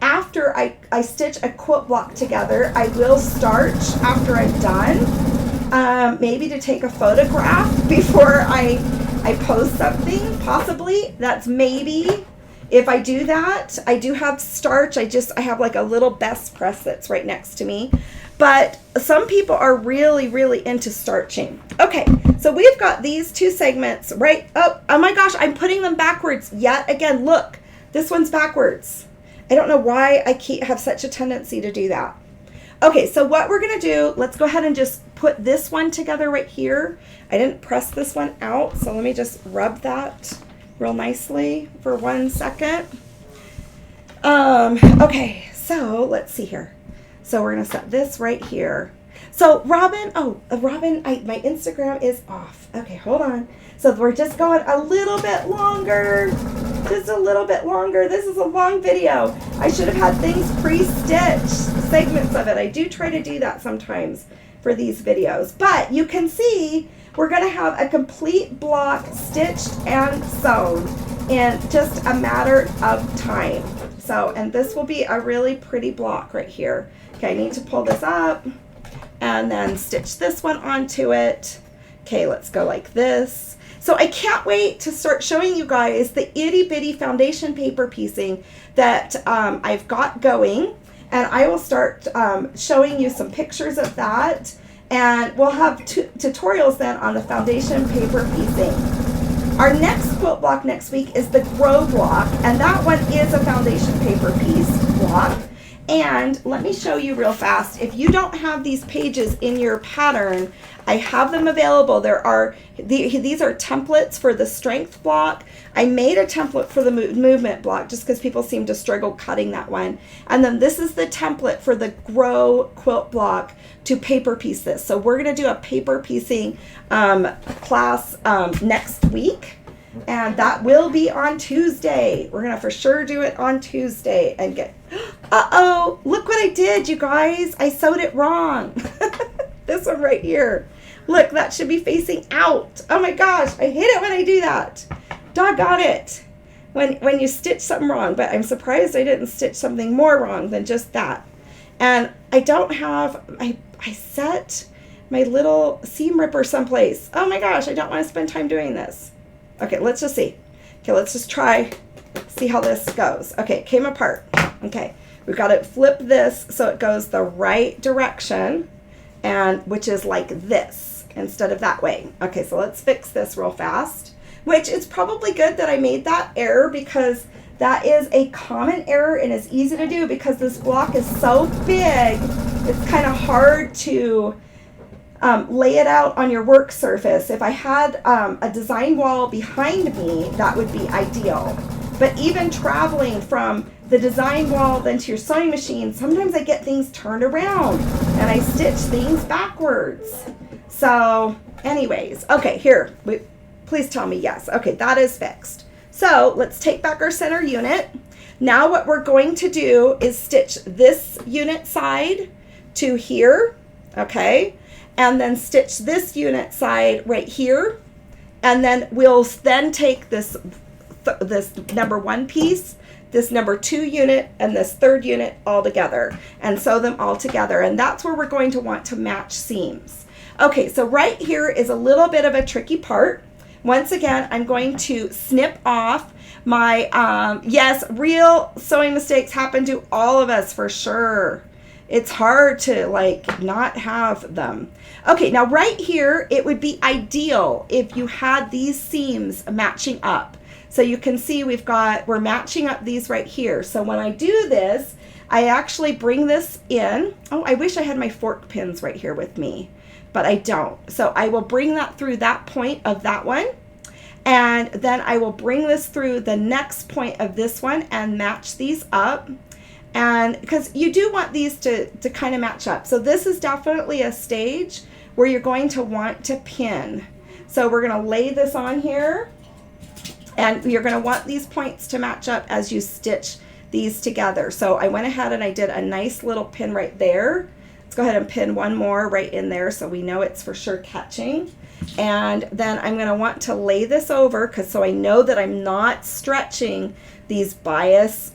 after I stitch a quilt block together, I will starch after I'm done, maybe to take a photograph before I post something, possibly. That's maybe. If I do that, I do have starch. I have like a little best press that's right next to me. But some people are really, really into starching. Okay, so we've got these two segments right. Oh my gosh, I'm putting them backwards yet again. Look, this one's backwards. I don't know why I have such a tendency to do that. Okay, so what we're going to do, let's go ahead and just put this one together right here. I didn't press this one out, so let me just rub that real nicely for 1 second. Okay, so let's see here. So we're going to set this right here. So Robin, my Instagram is off. Okay, hold on. So we're just going a little bit longer. Just a little bit longer. This is a long video. I should have had things pre-stitched, segments of it. I do try to do that sometimes for these videos. But you can see we're going to have a complete block stitched and sewn in just a matter of time. So, and this will be a really pretty block right here. Okay, I need to pull this up and then stitch this one onto it. Okay, let's go like this. So I can't wait to start showing you guys the itty bitty foundation paper piecing that I've got going, and I will start showing you some pictures of that, and we'll have tutorials then on the foundation paper piecing. Our next quilt block next week is the Grow block, and that one is a foundation paper piece block. And let me show you real fast. If you don't have these pages in your pattern, I have them available. These are templates for the strength block. I made a template for the movement block just because people seem to struggle cutting that one. And then this is the template for the Grow quilt block to paper piece this. So we're going to do a paper piecing class next week. And that will be on Tuesday. We're going to for sure do it on Tuesday and get, uh-oh, look what I did, you guys. I sewed it wrong. This one right here. Look, that should be facing out. Oh my gosh, I hate it when I do that. Doggone it. When you stitch something wrong, but I'm surprised I didn't stitch something more wrong than just that. And I don't have, I set my little seam ripper someplace. Oh my gosh, I don't want to spend time doing this. Okay, let's just see. Okay, let's just try, see how this goes. Okay, it came apart. Okay, we've got to flip this so it goes the right direction, and which is like this instead of that way. Okay, so let's fix this real fast, which is probably good that I made that error because that is a common error and it's easy to do because this block is so big, it's kind of hard to lay it out on your work surface. If I had a design wall behind me, that would be ideal. But even traveling from the design wall then to your sewing machine, sometimes I get things turned around and I stitch things backwards. So anyways, okay, here, please tell me yes. Okay, that is fixed. So let's take back our center unit. Now what we're going to do is stitch this unit side to here, okay? And then stitch this unit side right here, and then we'll then take this number 1 piece, this number 2 unit, and this 3rd unit all together and sew them all together, and that's where we're going to want to match seams. Okay, so right here is a little bit of a tricky part. Once again, I'm going to snip off my yes, real sewing mistakes happen to all of us for sure. It's hard to like not have them. Okay, now right here, it would be ideal if you had these seams matching up. So you can see we're matching up these right here. So when I do this, I actually bring this in. Oh, I wish I had my fork pins right here with me, but I don't. So I will bring that through that point of that one. And then I will bring this through the next point of this one and match these up. And because you do want these to kind of match up. So this is definitely a stage where you're going to want to pin. So we're going to lay this on here, and you're going to want these points to match up as you stitch these together. So I went ahead and I did a nice little pin right there. Let's go ahead and pin one more right in there so we know it's for sure catching. And then I'm going to want to lay this over so I know that I'm not stretching these bias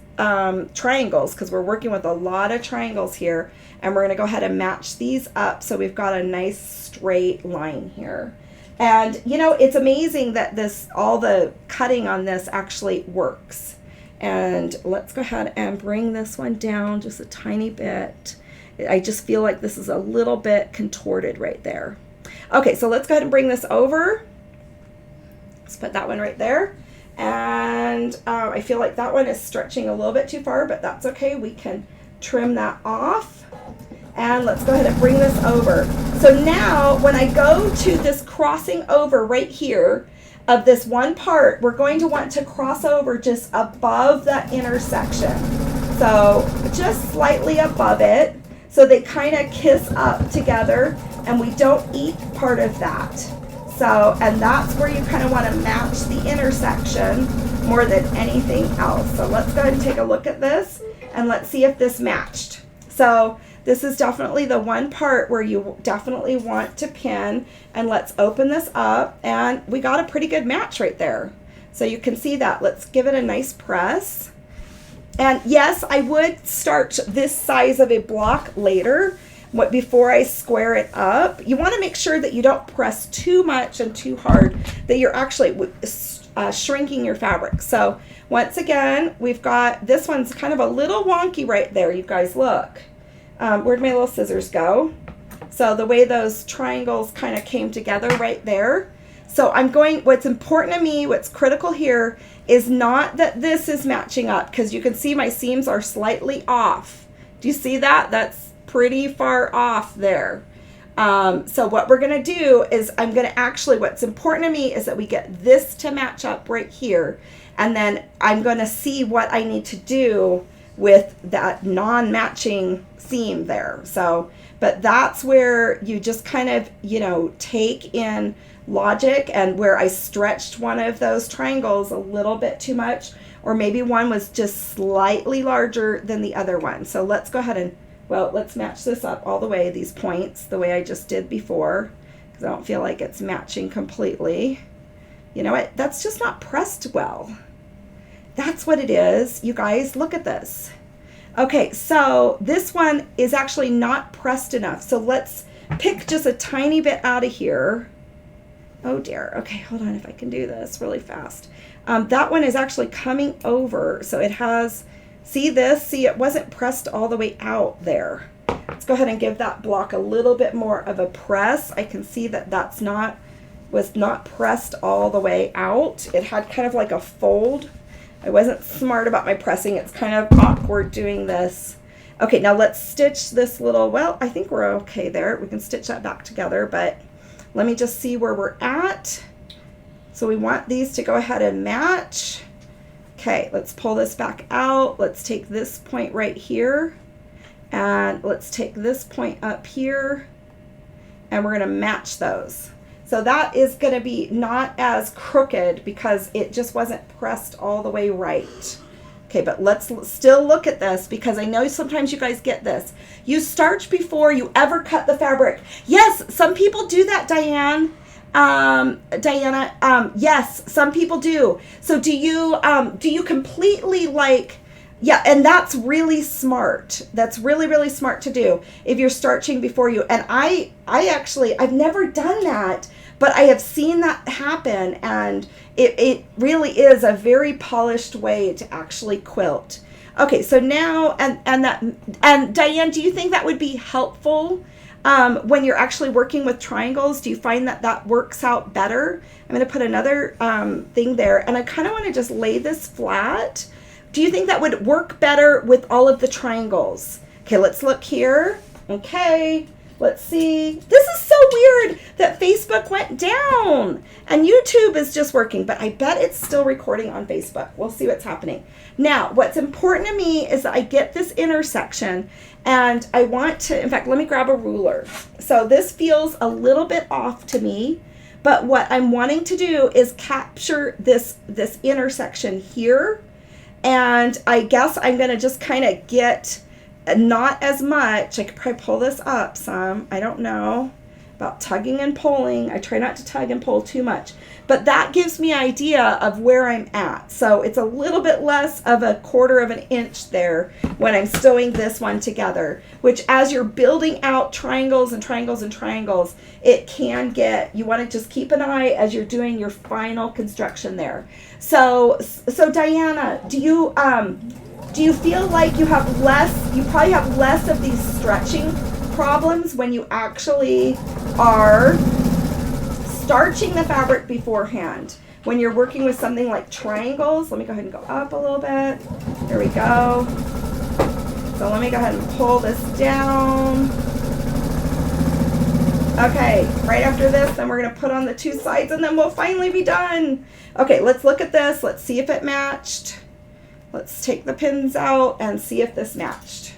triangles, because we're working with a lot of triangles here, and we're going to go ahead and match these up so we've got a nice straight line here. And you know, it's amazing that all the cutting on this actually works. And let's go ahead and bring this one down just a tiny bit. I just feel like this is a little bit contorted right there. Okay, so let's go ahead and bring this over. Let's put that one right there. And I feel like that one is stretching a little bit too far, but that's okay. We can trim that off. And let's go ahead and bring this over. So now when I go to this crossing over right here of this one part, we're going to want to cross over just above that intersection. So just slightly above it. So they kind of kiss up together, and we don't eat part of that. So, and that's where you kind of want to match the intersection more than anything else. So let's go ahead and take a look at this, and let's see if this matched. So this is definitely the one part where you definitely want to pin, and let's open this up, and we got a pretty good match right there. So you can see that. Let's give it a nice press. And yes, I would start this size of a block later, before I square it up. You want to make sure that you don't press too much and too hard, that you're actually shrinking your fabric. So once again, we've got, this one's kind of a little wonky right there. You guys look. Where'd my little scissors go? So the way those triangles kind of came together right there. So I'm going, what's important to me, what's critical here is not that this is matching up, because you can see my seams are slightly off. Do you see that? That's pretty far off there. So what we're going to do is I'm going to actually, what's important to me is that we get this to match up right here. And then I'm going to see what I need to do with that non-matching seam there. So, but that's where you just kind of, you know, take in logic, and where I stretched one of those triangles a little bit too much, or maybe one was just slightly larger than the other one. So let's go ahead and, well, let's match this up all the way, these points, the way I just did before, because I don't feel like it's matching completely. You know what? That's just not pressed well. That's what it is. You guys, look at this. Okay, so this one is actually not pressed enough. So let's pick just a tiny bit out of here. Oh dear. Okay, hold on if I can do this really fast. That one is actually coming over. So it has, see this? See, it wasn't pressed all the way out there. Let's go ahead and give that block a little bit more of a press. I can see that that's not, was not pressed all the way out. It had kind of like a fold. I wasn't smart about my pressing. It's kind of awkward doing this. Okay, now let's stitch this little, well, I think we're okay there. We can stitch that back together, but let me just see where we're at. So we want these to go ahead and match. Okay, let's pull this back out. Let's take this point right here, and let's take this point up here, and we're going to match those. So that is going to be not as crooked because it just wasn't pressed all the way right. Okay, but let's still look at this, because I know sometimes you guys get this. You starch before you ever cut the fabric. Yes, some people do that, Diana. Yes, some people do. So do you completely like, yeah, and that's really smart. That's really, really smart to do if you're starching before you. And I've never done that, but I have seen that happen, and it really is a very polished way to actually quilt. Okay, so now, and Diane, do you think that would be helpful when you're actually working with triangles? Do you find that that works out better? I'm going to put another thing there, and I kind of want to just lay this flat. Do you think that would work better with all of the triangles? Okay, let's look here. Okay, let's see. This is so weird that Facebook went down and YouTube is just working, but I bet it's still recording on Facebook. We'll see what's happening. Now, what's important to me is that I get this intersection, and I want to, in fact, let me grab a ruler. So this feels a little bit off to me, but what I'm wanting to do is capture this intersection here. And I guess I'm going to just kind of get not as much. I could probably pull this up some. I don't know about tugging and pulling. I try not to tug and pull too much. But that gives me an idea of where I'm at. So it's a little bit less of a 1/4 of an inch there when I'm sewing this one together, which as you're building out triangles and triangles and triangles, it can get, you want to just keep an eye as you're doing your final construction there. So Diana, do you feel like you have less, you probably have less of these stretching problems when you actually are starching the fabric beforehand? When you're working with something like triangles, let me go ahead and go up a little bit. There we go. So let me go ahead and pull this down. Okay, right after this, then we're going to put on the two sides, and then we'll finally be done. Okay, let's look at this. Let's see if it matched. Let's take the pins out and see if this matched.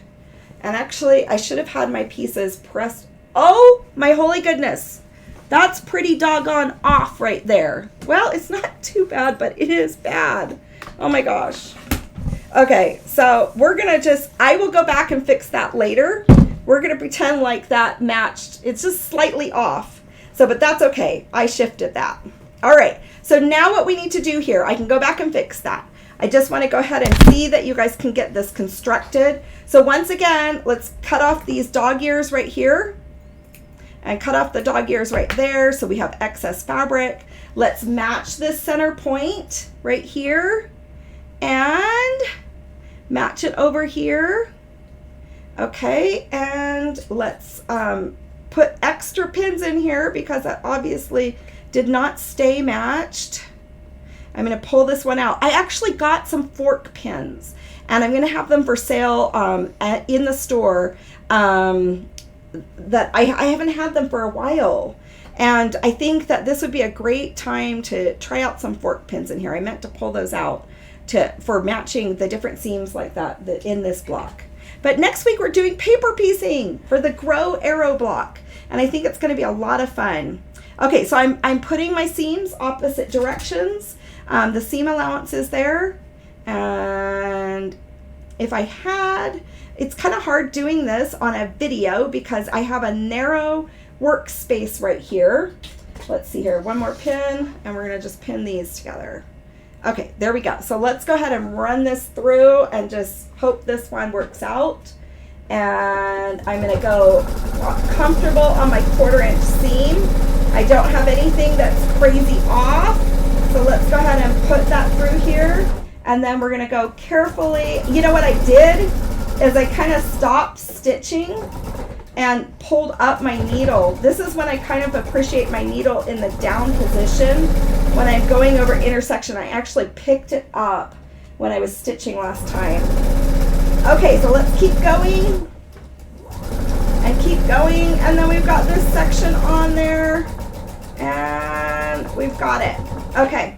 And actually, I should have had my pieces pressed. Oh, my holy goodness. That's pretty doggone off right there. Well, it's not too bad, but it is bad. Oh my gosh. Okay, so we're going to I will go back and fix that later. We're going to pretend like that matched. It's just slightly off. So, but that's okay. I shifted that. All right. So now what we need to do here, I can go back and fix that. I just want to go ahead and see that you guys can get this constructed. So once again, let's cut off these dog ears right here and cut off the dog ears right there. So we have excess fabric. Let's match this center point right here and match it over here. Okay. And let's put extra pins in here because that obviously did not stay matched. I'm going to pull this one out. I actually got some fork pins and I'm going to have them for sale in the store that I haven't had them for a while. And I think that this would be a great time to try out some fork pins in here. I meant to pull those out for matching the different seams like that in this block. But next week we're doing paper piecing for the Grow Arrow block. And I think it's going to be a lot of fun. Okay, so I'm putting my seams opposite directions. The seam allowance is there. And if I had, it's kind of hard doing this on a video because I have a narrow workspace right here. Let's see here, one more pin, and we're going to just pin these together. Okay, there we go. So let's go ahead and run this through and just hope this one works out. And I'm going to go comfortable on my 1/4 inch seam. I don't have anything that's crazy off. So let's go ahead and put that through here. And then we're going to go carefully. You know what I did is I kind of stopped stitching and pulled up my needle. This is when I kind of appreciate my needle in the down position. When I'm going over intersection, I actually picked it up when I was stitching last time. Okay, so let's keep going and keep going. And then we've got this section on there and we've got it. Okay.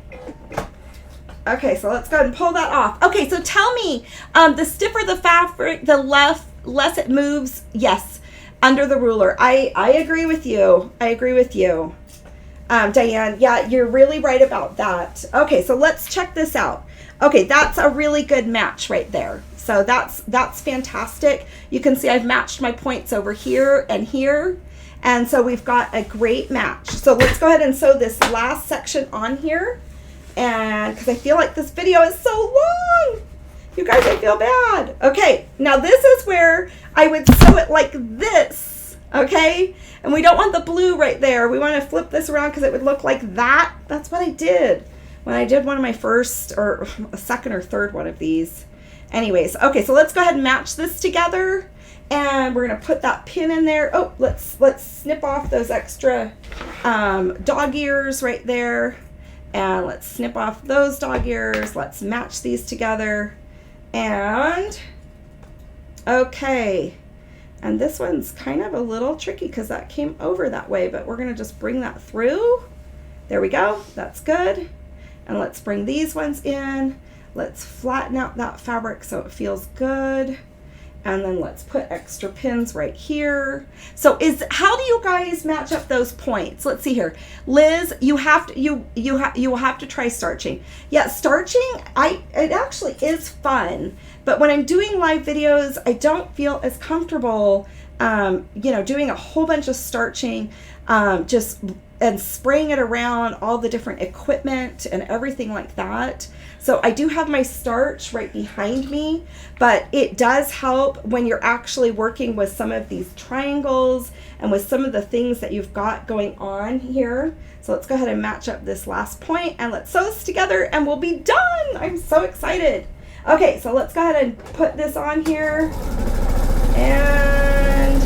Okay, so let's go ahead and pull that off. Okay, so tell me, the stiffer the fabric, the less it moves. Yes, under the ruler. I agree with you. I agree with you. Diane, yeah, you're really right about that. Okay, so let's check this out. Okay, that's a really good match right there. So that's fantastic. You can see I've matched my points over here and here. And so we've got a great match. So let's go ahead and sew this last section on here. And because I feel like this video is so long. You guys, I feel bad. Okay, now this is where I would sew it like this. Okay, and we don't want the blue right there. We want to flip this around because it would look like that. That's what I did when I did one of my first or a second or third one of these. Anyways, okay, so let's go ahead and match this together. And we're going to put that pin in there. Oh, let's snip off those extra dog ears right there. And let's snip off those dog ears. Let's match these together. And, okay. And this one's kind of a little tricky because that came over that way, but we're going to just bring that through. There we go. That's good. And let's bring these ones in. Let's flatten out that fabric so it feels good. And then let's put extra pins right here. So how do you guys match up those points? Let's see here. Liz, you will have to try starching. Yeah, starching, it actually is fun. But when I'm doing live videos, I don't feel as comfortable, doing a whole bunch of starching, and spraying it around all the different equipment and everything like that. So I do have my starch right behind me, but it does help when you're actually working with some of these triangles and with some of the things that you've got going on here. So let's go ahead and match up this last point and let's sew this together and we'll be done. I'm so excited. Okay, so let's go ahead and put this on here and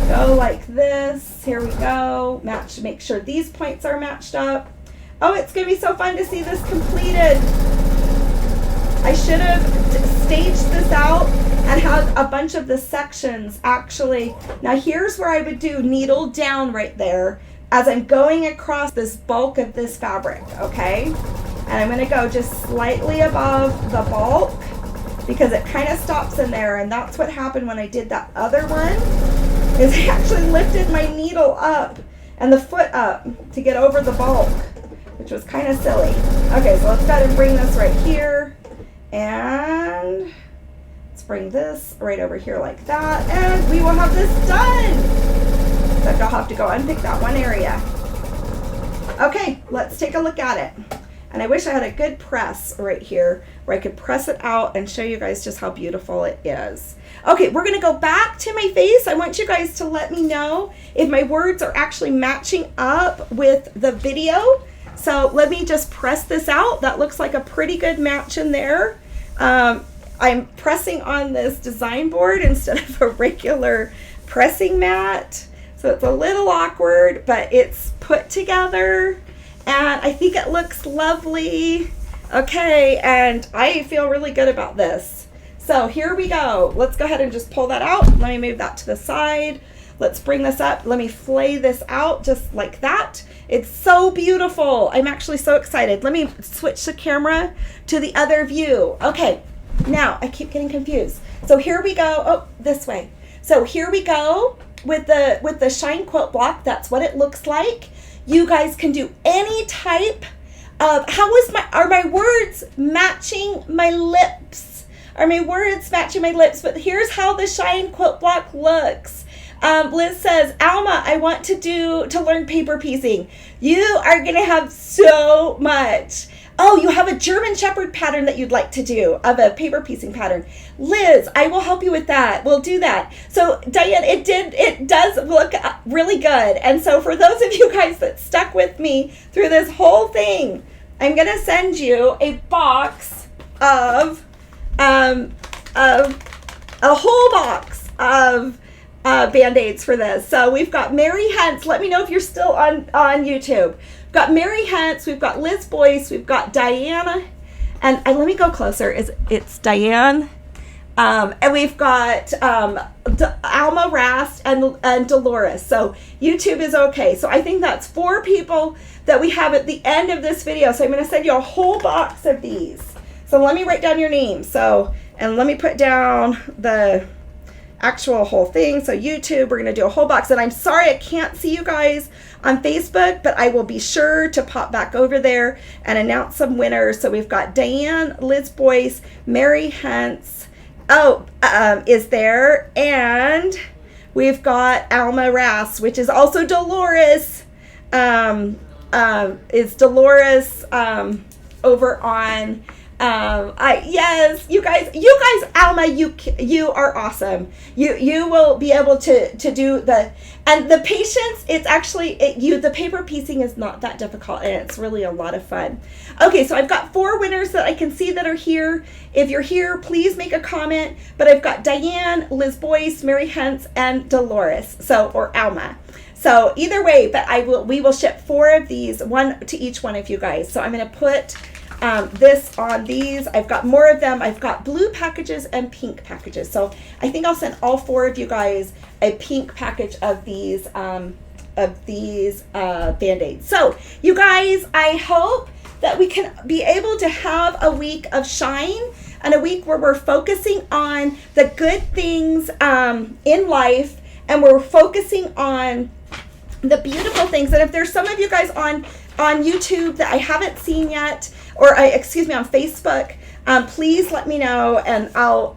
go like this. Here we go. Make sure these points are matched up. Oh, it's going to be so fun to see this completed. I should have staged this out and had a bunch of the sections actually. Now here's where I would do needle down right there as I'm going across this bulk of this fabric, okay? And I'm going to go just slightly above the bulk because it kind of stops in there, and that's what happened when I did that other one, is I actually lifted my needle up and the foot up to get over the bulk, which was kind of silly. Okay, so let's go ahead and bring this right here, and let's bring this right over here like that, and we will have this done. Except I'll have to go unpick that one area. Okay, let's take a look at it. And I wish I had a good press right here where I could press it out and show you guys just how beautiful it is. Okay, we're gonna go back to my face. I want you guys to let me know if my words are actually matching up with the video. So let me just press this out. That looks like a pretty good match in there. I'm pressing on this design board instead of a regular pressing mat. So it's a little awkward, but it's put together. And I think it looks lovely. Okay, and I feel really good about this. So here we go. Let's go ahead and just pull that out. Let me move that to the side. Let's bring this up. Let me flay this out just like that. It's so beautiful. I'm actually so excited. Let me switch the camera to the other view. Okay, now I keep getting confused. So here we go. Oh, this way. So here we go with the Shine Quilt Block. That's what it looks like. You guys can do any type of, are my words matching my lips? Are my words matching my lips? But here's how the Shine Quilt Block looks. Liz says, Alma, I want to learn paper piecing. You are gonna have so much. Oh, you have a German Shepherd pattern that you'd like to do, of a paper piecing pattern. Liz, I will help you with that. We'll do that. So Diane, it does look really good. And so for those of you guys that stuck with me through this whole thing, I'm gonna send you a box of a whole box of Band-Aids for this. So we've got Mary Hunt's. Let me know if you're still on YouTube. We've got Mary Hunt's, we've got Liz Boyce, we've got Deanna, and let me go closer. It's Diane, and we've got Alma Rast and Dolores. So YouTube is okay. So I think that's 4 people that we have at the end of this video. So I'm going to send you a whole box of these. So let me write down your name. So, and let me put down the actual whole thing. So YouTube, we're going to do a whole box. And I'm sorry I can't see you guys on Facebook, but I will be sure to pop back over there and announce some winners. So we've got Diane, Liz Boyce, Mary Hunt's, is there, and we've got Alma Rast, which is also Dolores, is Dolores over on yes, you guys, Alma, you are awesome. You will be able to do the patience. It's actually, the paper piecing is not that difficult, and it's really a lot of fun. Okay, so I've got 4 winners that I can see that are here. If you're here, please make a comment, but I've got Diane, Liz Boyce, Mary Hunt's, and Dolores, or Alma. So either way, but we will ship 4 of these, 1 to each one of you guys. So I'm going to put this on these. I've got more of them. I've got blue packages and pink packages. So I think I'll send all 4 of you guys a pink package of these Band-Aids. So you guys, I hope that we can be able to have a week of shine and a week where we're focusing on the good things in life, and we're focusing on the beautiful things. And if there's some of you guys on YouTube that I haven't seen yet, or on Facebook, please let me know, and I'll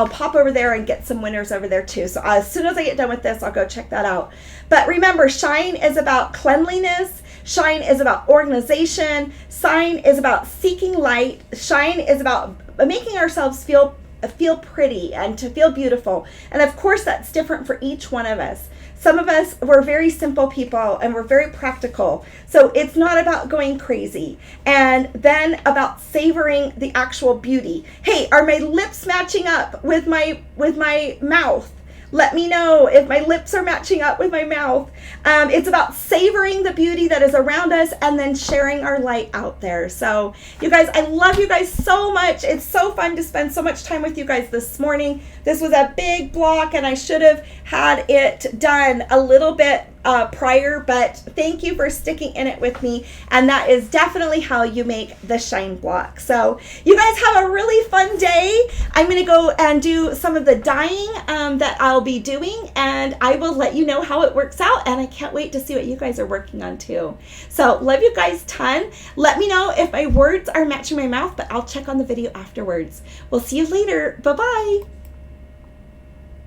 pop over there and get some winners over there too. So as soon as I get done with this, I'll go check that out. But remember, shine is about cleanliness. Shine is about organization. Shine is about seeking light. Shine is about making ourselves feel pretty and to feel beautiful. And of course, that's different for each one of us. Some of us, we're very simple people and we're very practical. So it's not about going crazy, and then about savoring the actual beauty. Hey, are my lips matching up with my mouth? Let me know if my lips are matching up with my mouth. It's about savoring the beauty that is around us and then sharing our light out there. So you guys, I love you guys so much. It's so fun to spend so much time with you guys this morning. This was a big block, and I should have had it done a little bit prior, but thank you for sticking in it with me. And that is definitely how you make the shine block. So you guys have a really fun day. I'm going to go and do some of the dyeing that I'll be doing, and I will let you know how it works out. And I can't wait to see what you guys are working on too. So love you guys ton. Let me know if my words are matching my mouth, but I'll check on the video afterwards. We'll see you later. Bye-bye.